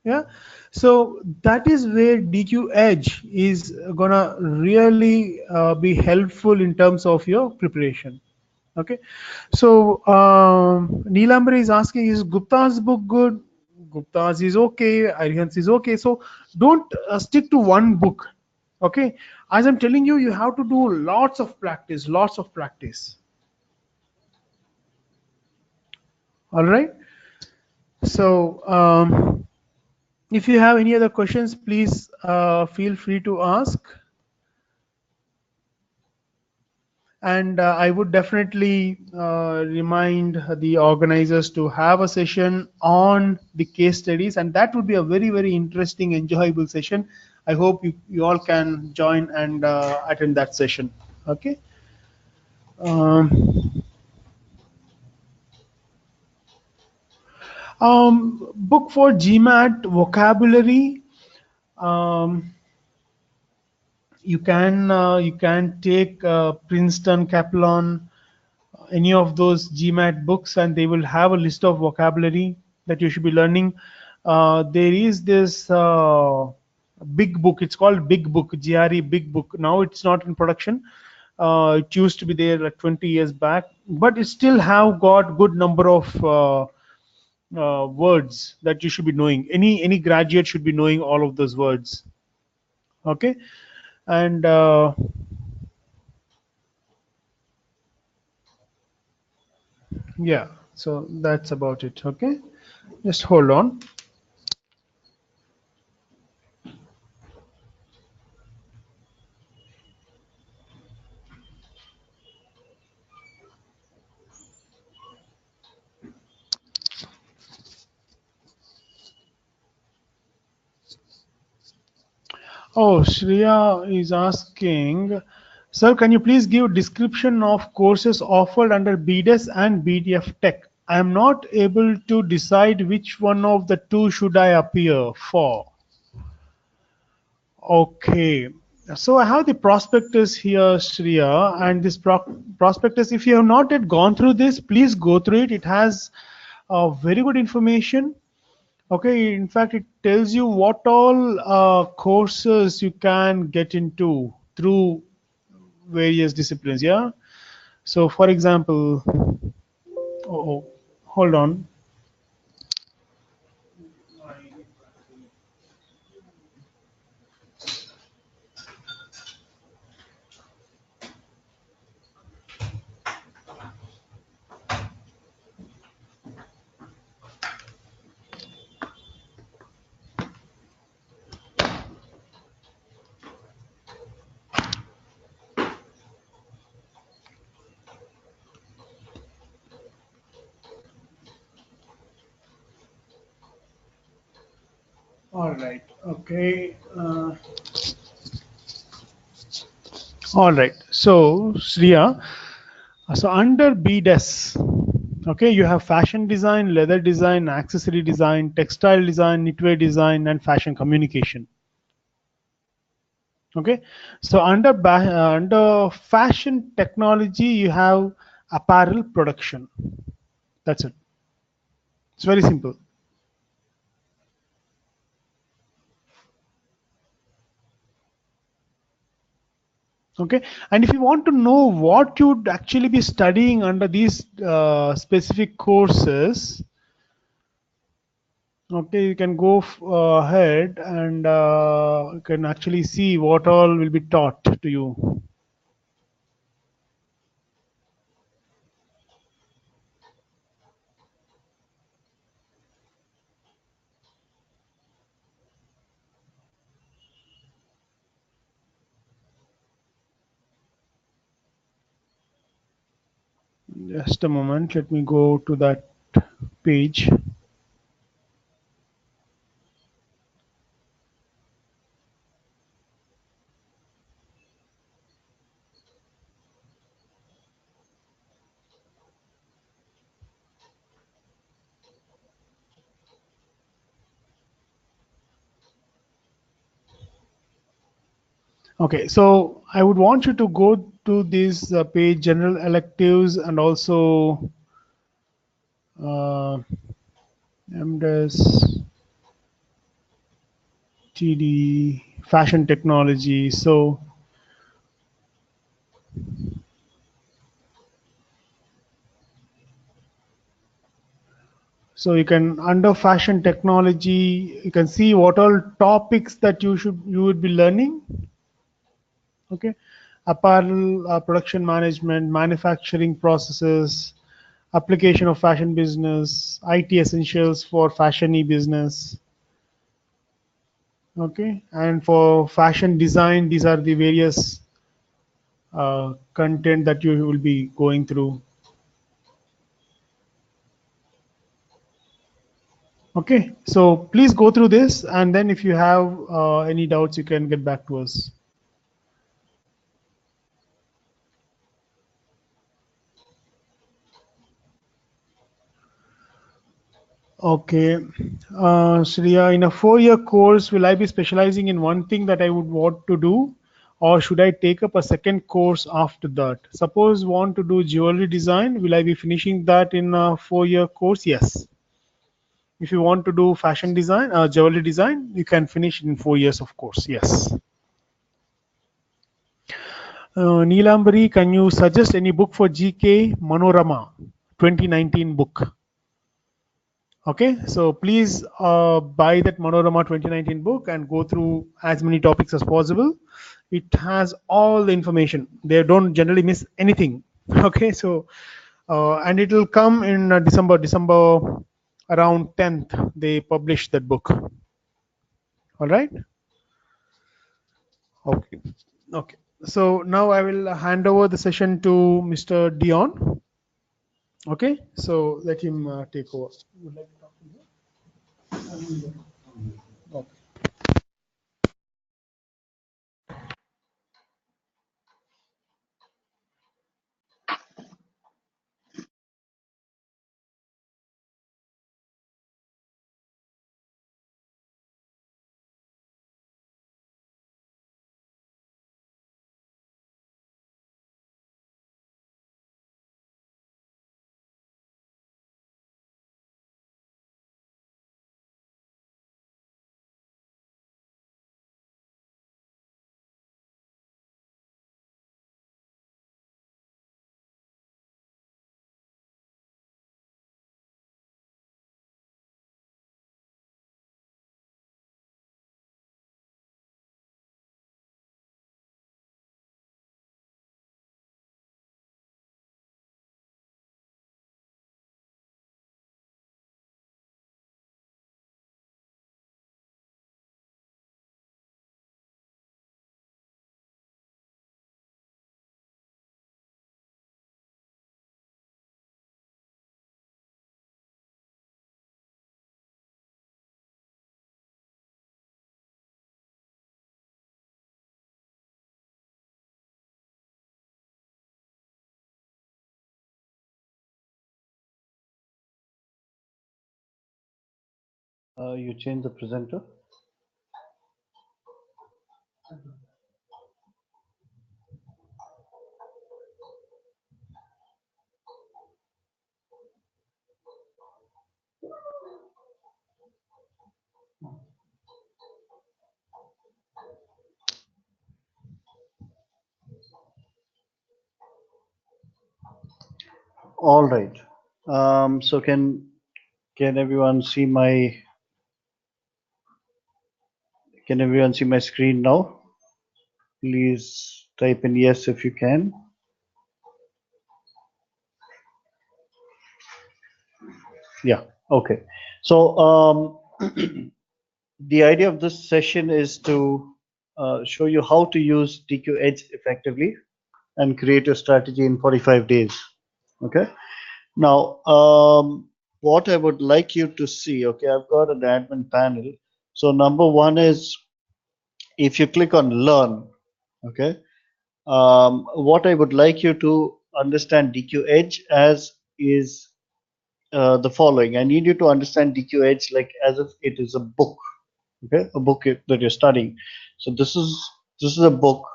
Yeah, so that is where DQ Edge is gonna really be helpful in terms of your preparation. Okay, so Neelambar is asking, is Gupta's book good? Gupta's is okay, Arihant's is okay. So don't stick to one book. Okay, as I'm telling you, you have to do lots of practice, lots of practice. All right. So if you have any other questions, please feel free to ask. And I would definitely remind the organizers to have a session on the case studies, and that would be a very, very interesting, enjoyable session. I hope you all can join and attend that session. Okay. Um, book for GMAT vocabulary. Um, you can take Princeton, Kaplan, any of those GMAT books, and they will have a list of vocabulary that you should be learning. There is this big book. It's called Big Book, GRE Big Book. Now it's not in production. It used to be there like 20 years back, but it still have got good number of words that you should be knowing. Any graduate should be knowing all of those words. Okay, and yeah, so that's about it. Okay, just hold on. Oh, Shreya is asking, sir, can you please give description of courses offered under BDes and BDF Tech? I am not able to decide which one of the two should I appear for. Okay. So I have the prospectus here, Shreya, and this prospectus, if you have not yet gone through this, please go through it. It has very good information. Okay, in fact, it tells you what all courses you can get into through various disciplines. Yeah. So, for example, oh, hold on. All right. Okay. All right. So, Shriya, so under BDES, okay, you have fashion design, leather design, accessory design, textile design, knitwear design, and fashion communication. Okay, so under fashion technology, you have apparel production. That's it. It's very simple. Okay, and if you want to know what you'd actually be studying under these specific courses, okay, you can go ahead and you can actually see what all will be taught to you. Just a moment, let me go to that page. Okay, so I would want you to go to this page, general electives, and also uh, MDes TD fashion technology. So you can, under fashion technology, you can see what all topics that you would be learning. Okay, apparel production management, manufacturing processes, application of fashion business, IT essentials for fashion e-business. Okay, and for fashion design, these are the various content that you will be going through. Okay, so please go through this, and then if you have any doubts, you can get back to us. Okay, Shreya, in a 4-year course, will I be specializing in one thing that I would want to do, or should I take up a second course after that? Suppose want to do jewelry design, will I be finishing that in a 4-year course? Yes. If you want to do fashion design, jewelry design, you can finish in 4 years, of course. Yes. Neelambari, can you suggest any book for GK Manorama 2019 book? Okay, so please buy that Manorama 2019 book and go through as many topics as possible. It has all the information. They don't generally miss anything. Okay, so and it will come in December around 10th. They publish that book. All right. Okay. Okay. So now I will hand over the session to Mr. Dion. Okay. So let him take over. Would like to talk to you? Okay. You change the presenter. All right. So can everyone see my screen now? Please type in yes if you can. Yeah. Okay. So the idea of this session is to show you how to use DQ Edge effectively and create a strategy in 45 days. Okay. Now, what I would like you to see, okay, I've got an admin panel. So number one is if you click on learn, okay, what I would like you to understand DQ Edge as is the following. I need you to understand DQ Edge like as if it is a book, okay, a book that you're studying. So This is a book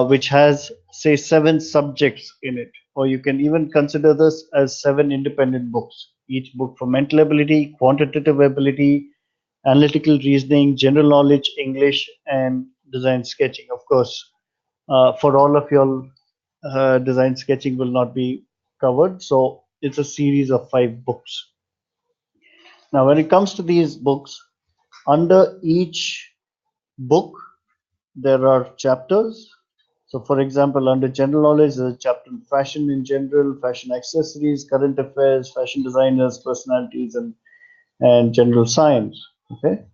which has, say, 7 subjects in it, or you can even consider this as 7 independent books. Each book for mental ability, quantitative ability, analytical reasoning, general knowledge, English, and design sketching. Of course, for all of y'all, design sketching will not be covered, so it's a series of 5 books. Now, when it comes to these books, under each book, there are chapters. So, for example, under general knowledge, there's a chapter on fashion in general, fashion accessories, current affairs, fashion designers, personalities, and general science. Okay.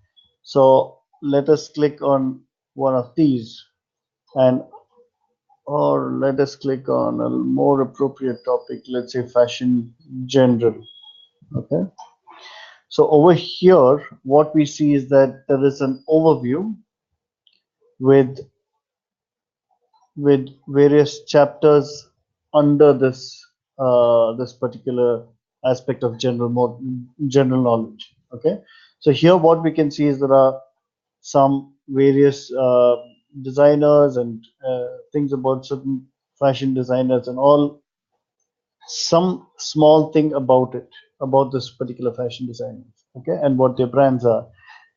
So, let us click on one of these, and or let us click on a more appropriate topic, let's say fashion general. Okay. So, over here, what we see is that there is an overview with various chapters under this particular aspect of general knowledge. Okay, so here what we can see is there are some various designers and things about certain fashion designers and all, some small thing about it, about this particular fashion designers, okay, and what their brands are.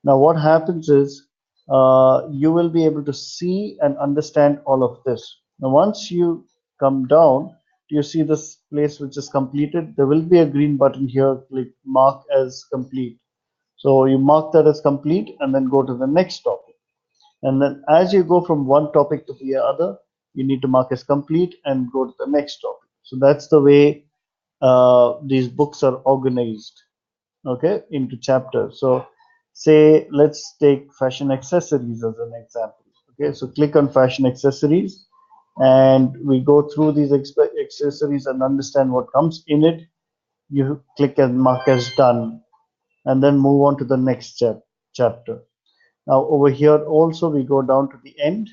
Now, what happens is you will be able to see and understand all of this. Now, once you come down, you see this place which is completed. There will be a green button here, click mark as complete. So you mark that as complete and then go to the next topic. And then as you go from one topic to the other, you need to mark as complete and go to the next topic. So that's the way these books are organized, okay, into chapters. So say let's take fashion accessories as an example. Okay, so click on fashion accessories and we go through these accessories and understand what comes in it. You click and mark as done and then move on to the next chapter. Now over here also we go down to the end,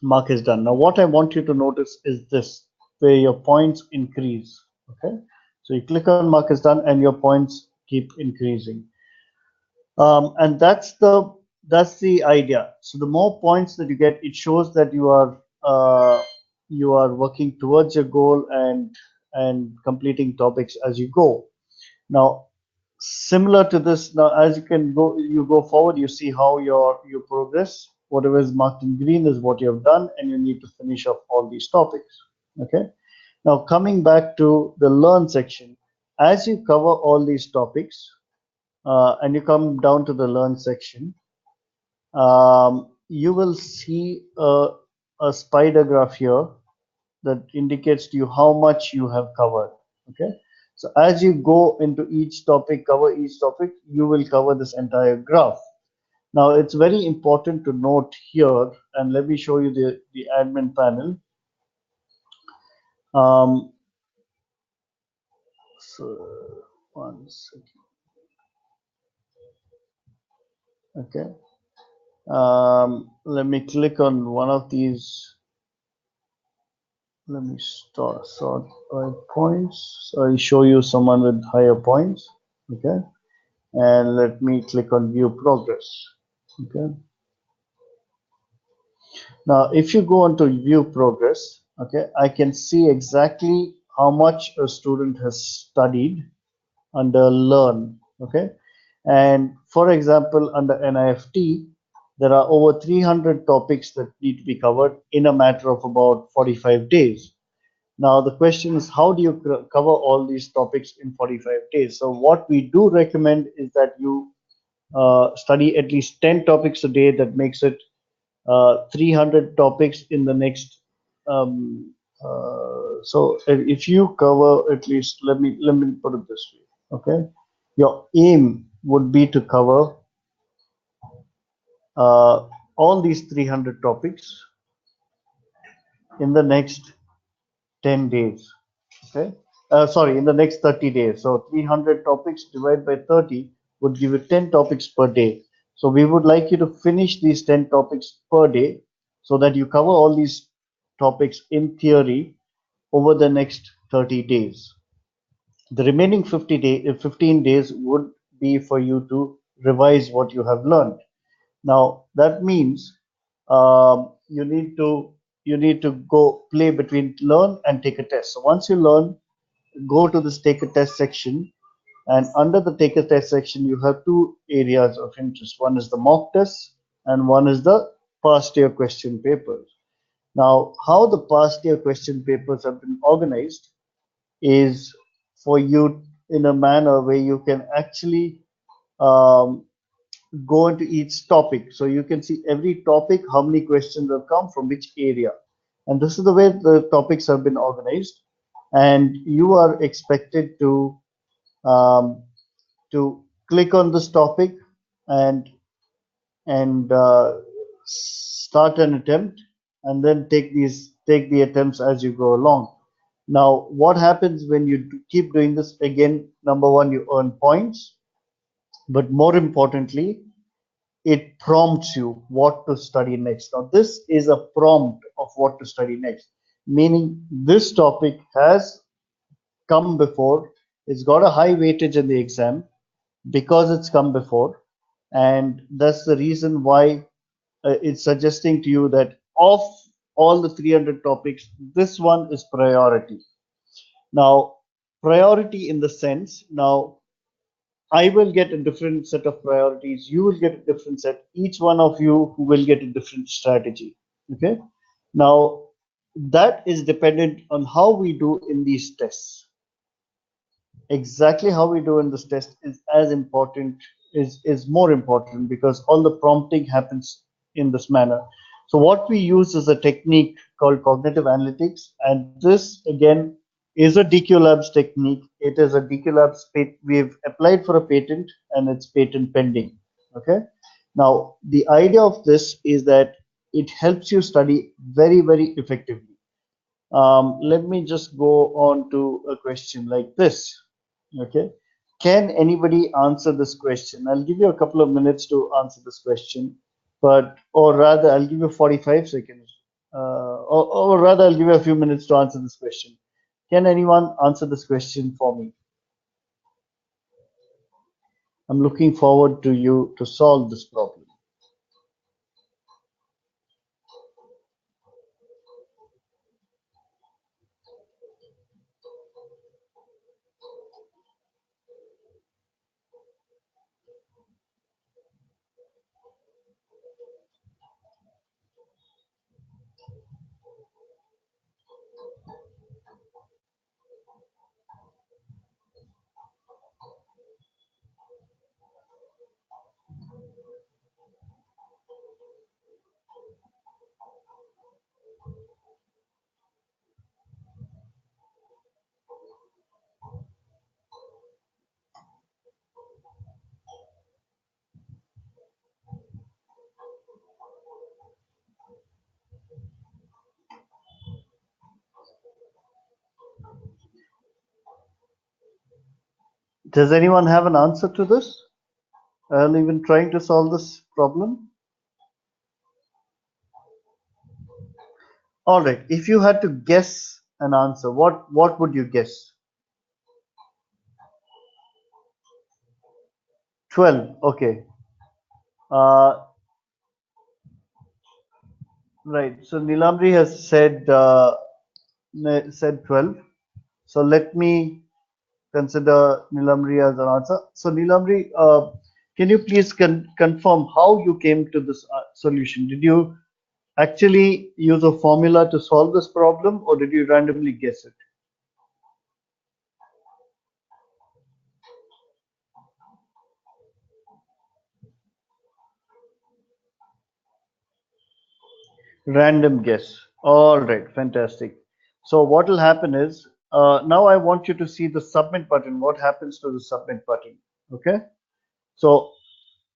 mark is done. Now what I want you to notice is this, where your points increase. Okay, so you click on mark is done and your points keep increasing. And that's the idea. So the more points that you get, it shows that you are working towards your goal and completing topics as you go. Now, similar to this, now as you go forward, you see how your progress. Whatever is marked in green is what you have done, and you need to finish up all these topics. Okay. Now coming back to the learn section, as you cover all these topics, and you come down to the learn section, you will see a spider graph here that indicates to you how much you have covered. Okay, so as you go into each topic, cover each topic, you will cover this entire graph. Now it's very important to note here, and let me show you the admin panel. Um, so one second. Okay. Let me click on one of these. Let me sort by points. So I show you someone with higher points. Okay. And let me click on view progress. Okay. Now, if you go onto view progress, okay, I can see exactly how much a student has studied under learn. Okay. And for example, under NIFT, there are over 300 topics that need to be covered in a matter of about 45 days. Now, the question is, how do you cover all these topics in 45 days? So what we do recommend is that you study at least 10 topics a day. That makes it 300 topics in the next. So if you cover at least, let me put it this way, okay? Your aim would be to cover uh, all these 300 topics in the next 10 days. Okay. Sorry, in the next 30 days. So 300 topics divided by 30 would give you 10 topics per day. So we would like you to finish these 10 topics per day so that you cover all these topics in theory over the next 30 days. The remaining 15 days would be for you to revise what you have learned. Now, that means you need to go play between learn and take a test. So once you learn, go to this take a test section, and under the take a test section, you have two areas of interest. One is the mock test, and one is the past year question papers. Now, how the past year question papers have been organized is for you in a manner where you can actually um, go into each topic. So you can see every topic, how many questions have come from which area. And this is the way the topics have been organized. And you are expected um, to click on this topic and start an attempt, and then take the attempts as you go along. Now, what happens when you keep doing this? Again, number one, you earn points, but more importantly, it prompts you what to study next. Now, this is a prompt of what to study next, meaning this topic has come before, it's got a high weightage in the exam because it's come before, and that's the reason why it's suggesting to you that of all the 300 topics, this one is priority. Now, priority in the sense, now I will get a different set of priorities. You will get a different set. Each one of you will get a different strategy. Okay. Now, that is dependent on how we do in these tests. Exactly how we do in this test is as important, is more important, because all the prompting happens in this manner. So what we use is a technique called cognitive analytics, and this again is a DQ Labs technique. It is a DQ Labs we've applied for a patent, and it's patent pending. Okay. Now the idea of this is that it helps you study very effectively. Let me just go on to a question like this. Okay. Can anybody answer this question? I'll give you a couple of minutes to answer this question, but, or rather, I'll give you 45 seconds, or rather, I'll give you a few minutes to answer this question. Can anyone answer this question for me? I'm looking forward to you to solve this problem. Does anyone have an answer to this? I'll even trying to solve this problem. All right. If you had to guess an answer, what would you guess? 12. Okay. Uh, right. So Nilamri has said 12. So let me consider Nilamri as an answer. So Nilamri, can you please confirm how you came to this solution? Did you actually use a formula to solve this problem, or did you randomly guess it? Random guess. All right, fantastic. So what will happen is, now I want you to see the submit button. What happens to the submit button? Okay. So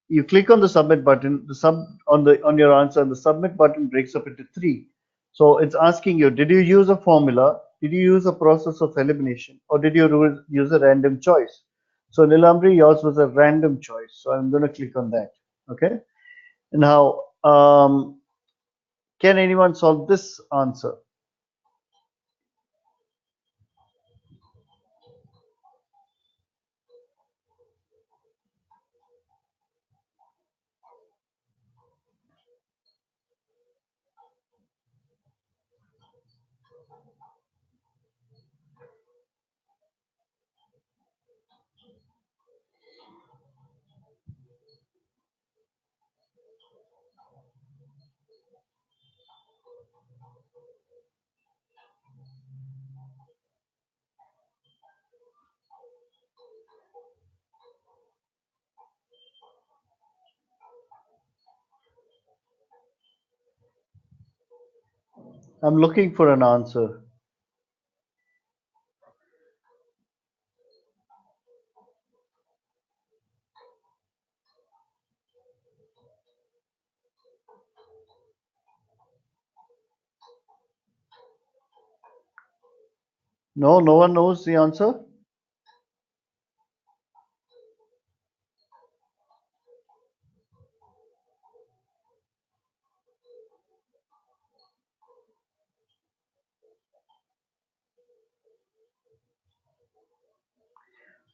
you click on the submit button, the sub on your answer, the submit button breaks up into three. So it's asking you, did you use a formula? Did you use a process of elimination, or did you use a random choice? So Nilamri, yours was a random choice. So I'm going to click on that. Okay. Now, can anyone solve this answer? I'm looking for an answer. No, no one knows the answer.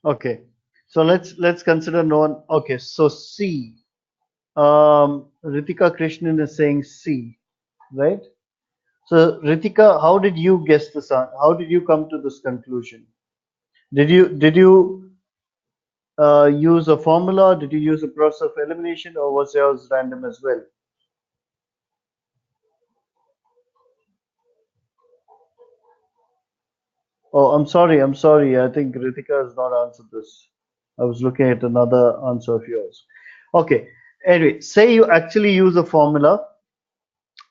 Okay, so let's consider no one. Okay, so C. Ritika Krishnan is saying C, right? So Ritika, how did you guess this? How did you come to this conclusion? Did you use a formula? Did you use a process of elimination, or was yours random as well? Oh, I'm sorry. I'm sorry. I think Ritika has not answered this. I was looking at another answer of yours. Okay. Anyway, say you actually use a formula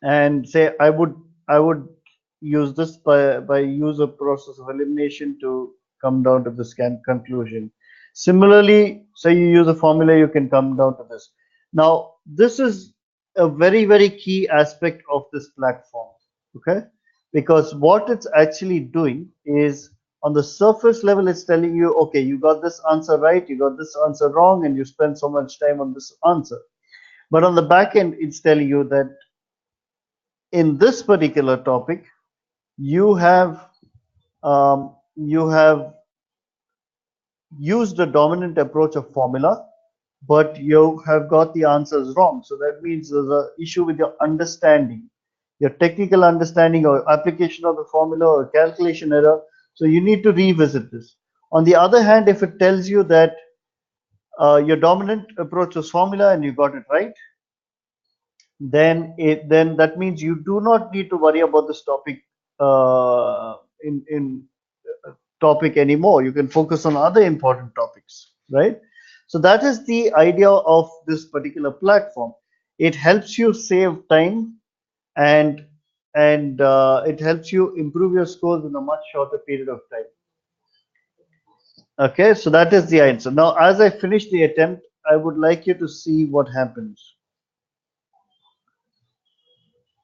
and say I would use this by use a process of elimination to come down to this conclusion. Similarly, say you use a formula, you can come down to this. Now, this is a very key aspect of this platform, okay? Because what it's actually doing is on the surface level, it's telling you, okay, you got this answer right, you got this answer wrong, and you spend so much time on this answer. But on the back end, it's telling you that in this particular topic, you have used the dominant approach of formula, but you have got the answers wrong. So that means there's an issue with your understanding, your technical understanding or application of the formula or calculation error. So you need to revisit this. On the other hand, if it tells you that your dominant approach was formula and you got it right, then that means you do not need to worry about this topic in topic anymore. You can focus on other important topics, right? So that is the idea of this particular platform. It helps you save time, and it helps you improve your scores in a much shorter period of time. Okay, so that is the answer. Now, as I finish the attempt, I would like you to see what happens.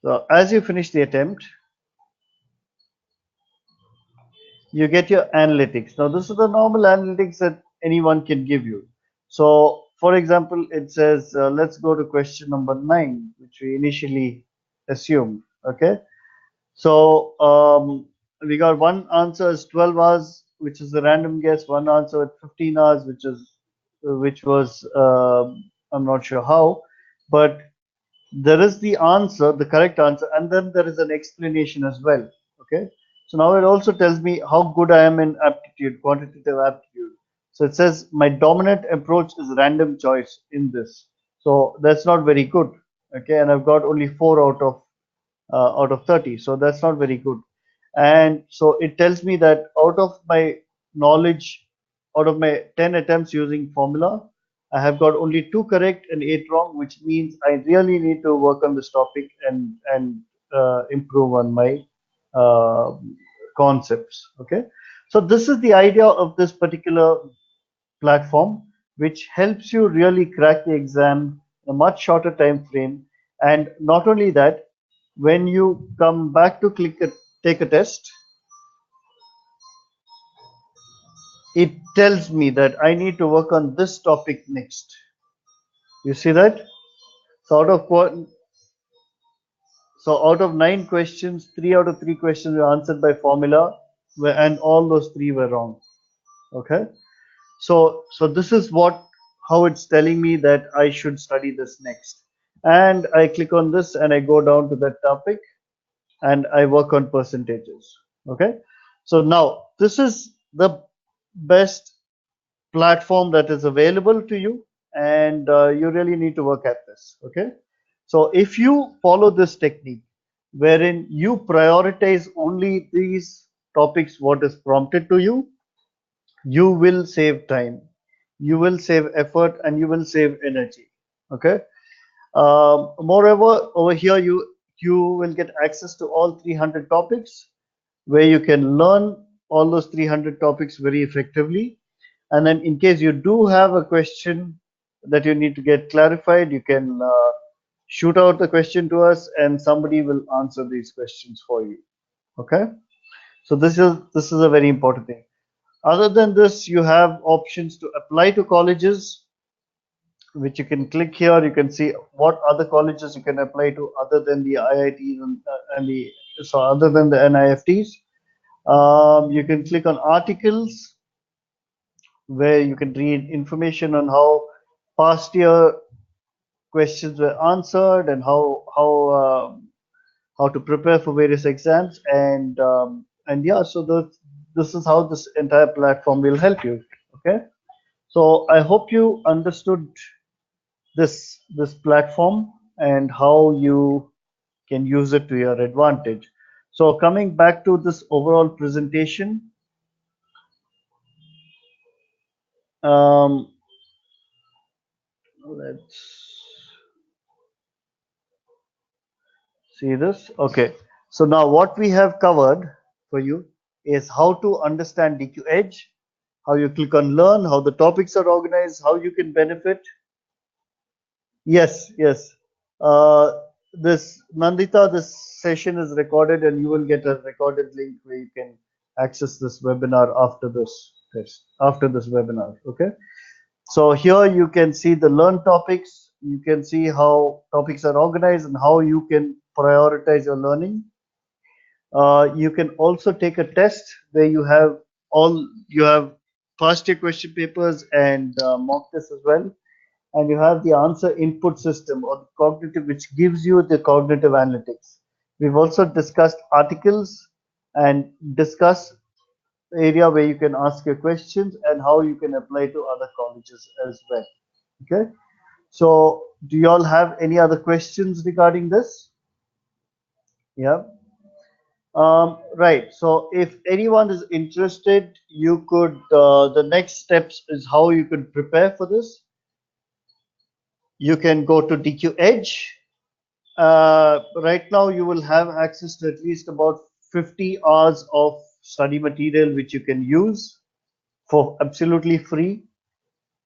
So as you finish the attempt, you get your analytics. Now, this is the normal analytics that anyone can give you. So, for example, it says, let's go to question number 9, which we initially assumed. Okay. So, we got one answer is 12 hours, which is a random guess, one answer at 15 hours, which was, I'm not sure how, but there is the answer, the correct answer, and then there is an explanation as well. Okay. So now it also tells me how good I am in aptitude, quantitative aptitude. So it says my dominant approach is random choice in this. So that's not very good. Okay. And I've got only 4 out of 30. So that's not very good. And so it tells me that out of my knowledge, out of my 10 attempts using formula, I have got only 2 correct and 8 wrong, which means I really need to work on this topic and improve on my uh, concepts. Okay, so this is the idea of this particular platform, which helps you really crack the exam in a much shorter time frame. And not only that, when you come back to take a test, it tells me that I need to work on this topic next. You see that? So out of 9 questions, 3 out of 3 questions were answered by formula, and all those 3 were wrong. Okay. So this is how it's telling me that I should study this next. And I click on this and I go down to that topic, and I work on percentages. Okay, so now this is the best platform that is available to you, and you really need to work at this. Okay, so if you follow this technique, wherein you prioritize only these topics, what is prompted to you, you will save time, you will save effort, and you will save energy. Okay. Moreover, over here you will get access to all 300 topics, where you can learn all those 300 topics very effectively. And then in case you do have a question that you need to get clarified, you can shoot out the question to us, and somebody will answer these questions for you. Okay. So this is a very important thing. Other than this, you have options to apply to colleges, which you can click here. You can see what other colleges you can apply to other than the IITs and the so other than the NIFTs. You can click on articles, where you can read information on how past year questions were answered, and how to prepare for various exams, and yeah, so this is how this entire platform will help you. Okay, so I hope you understood this platform and how you can use it to your advantage. So coming back to this overall presentation, um, let's see this. Okay, so now what we have covered for you is how to understand DQ Edge, how you click on learn, how the topics are organized, how you can benefit. Yes, yes. Uh, this Nandita, this session is recorded, and you will get a recorded link where you can access this webinar after this webinar. Okay. So here you can see the learn topics. You can see how topics are organized and how you can prioritize your learning. You can also take a test where you have past year question papers and mock tests as well, and you have the answer input system, or the cognitive, which gives you the cognitive analytics. We've also discussed articles and discuss area where you can ask your questions and how you can apply to other colleges as well. Okay, so do you all have any other questions regarding this? Yeah. Right. So if anyone is interested, you could, the next steps is how you could prepare for this. You can go to DQ Edge. Right now, you will have access to at least about 50 hours of study material, which you can use for absolutely free.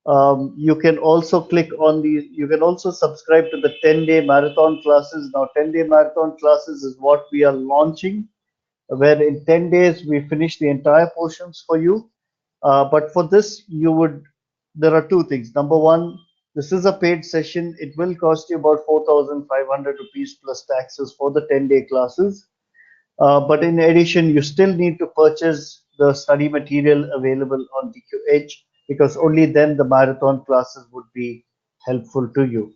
You can also you can also subscribe to the 10-day marathon classes. Now, 10-day marathon classes is what we are launching, where in 10 days we finish the entire portions for you. But for this, there are two things. Number one, this is a paid session. It will cost you about 4,500 rupees plus taxes for the 10-day classes. But in addition, you still need to purchase the study material available on DQ Edge, because only then the marathon classes would be helpful to you.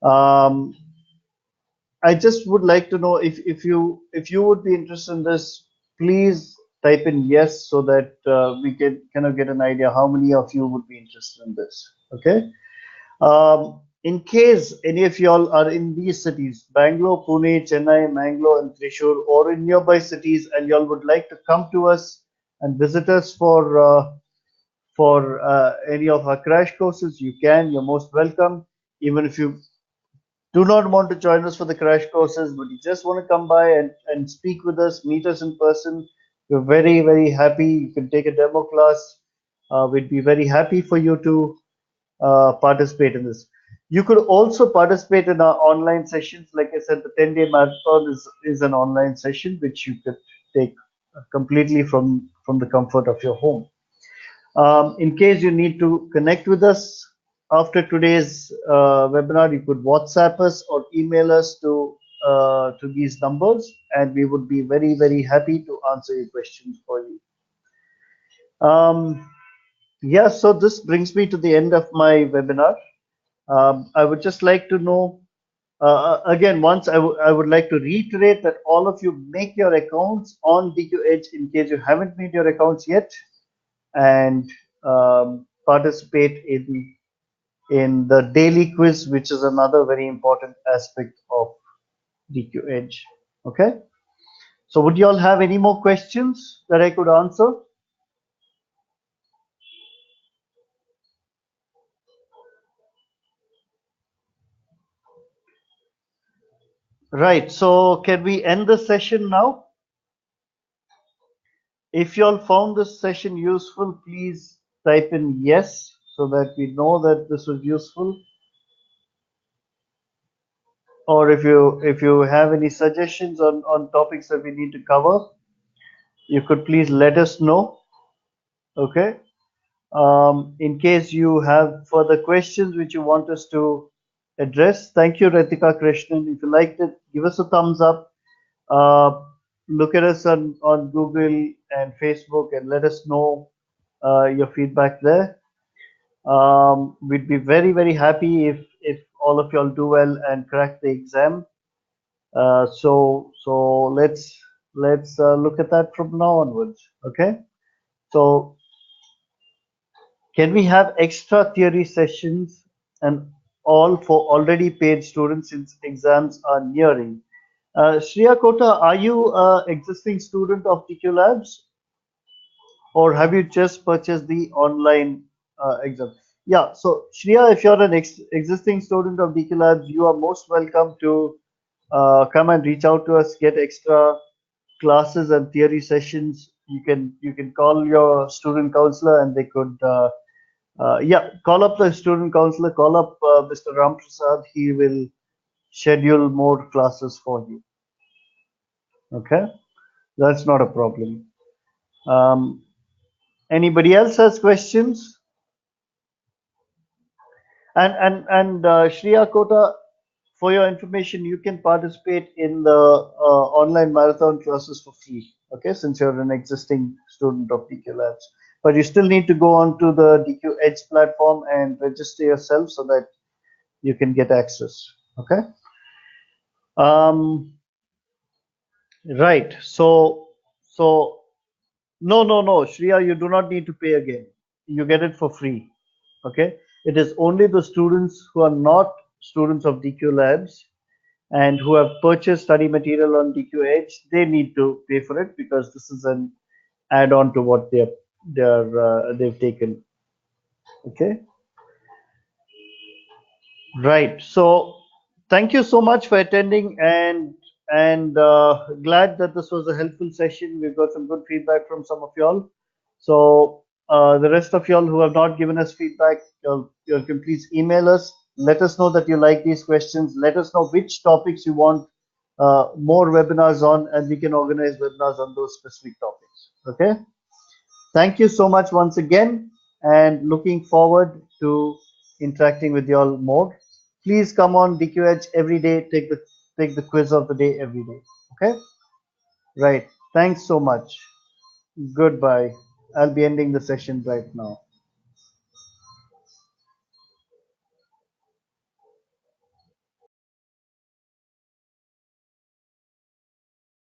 Um, I just would like to know if you would be interested in this, please type in yes, so that we can kind of get an idea how many of you would be interested in this. Okay. In case any of y'all are in these cities, Bangalore, Pune, Chennai, Mangalore, and Thrissur, or in nearby cities, and y'all would like to come to us and visit us for any of our crash courses, you can. You're most welcome. Even if you do not want to join us for the crash courses, but you just want to come by and speak with us, meet us in person, we're very, very happy. You can take a demo class. We'd be very happy for you to participate in this. You could also participate in our online sessions. Like I said, the 10-day marathon is an online session which you could take completely from the comfort of your home. In case you need to connect with us after today's webinar, you could WhatsApp us or email us to these numbers, and we would be very, very happy to answer your questions for you. Yeah, so this brings me to the end of my webinar. I would just like to know Again, once I would like to reiterate that all of you make your accounts on DQ Edge in case you haven't made your accounts yet, and participate in the daily quiz, which is another very important aspect of DQ Edge. Okay. So would you all have any more questions that I could answer? Right. So can we end the session now? If you all found this session useful, please type in yes so that we know that this was useful. Or if you have any suggestions on topics that we need to cover, you could please let us know. Okay. In case you have further questions which you want us to address, thank you, Ritika Krishnan. If you liked it, give us a thumbs up. Uh, Look at us on Google and Facebook and let us know your feedback there. We'd be very, very happy if all of y'all do well and crack the exam. So let's look at that from now onwards. Okay. So can we have extra theory sessions and all for already paid students since exams are nearing? Shreya Kota, are you a existing student of TQ Labs or have you just purchased the online exam? Yeah, so Shreya, if you're an existing student of DQ Labs, you are most welcome to come and reach out to us, get extra classes and theory sessions. You can call your student counselor and they could yeah, call up the student counselor, call up Mr. Ram Prasad. He will schedule more classes for you. Okay, that's not a problem. Um, Anybody else has questions? And Shreya Kota, for your information, you can participate in the online marathon classes for free. Okay, since you're an existing student of DQ Labs, but you still need to go onto the DQ Edge platform and register yourself so that you can get access. Okay. Um, right. So no, Shreya, you do not need to pay again. You get it for free. Okay. It is only the students who are not students of DQ Labs and who have purchased study material on DQ Edge, they need to pay for it because this is an add-on to what they've taken. Okay. Right. So thank you so much for attending and glad that this was a helpful session. We've got some good feedback from some of y'all. So the rest of y'all who have not given us feedback, you can please email us. Let us know that you like these questions. Let us know which topics you want more webinars on, and we can organize webinars on those specific topics. Okay. Thank you so much once again, and looking forward to interacting with you all more. Please come on DQ Edge every day. Take the quiz of the day every day. Okay? Right. Thanks so much. Goodbye. I'll be ending the session right now.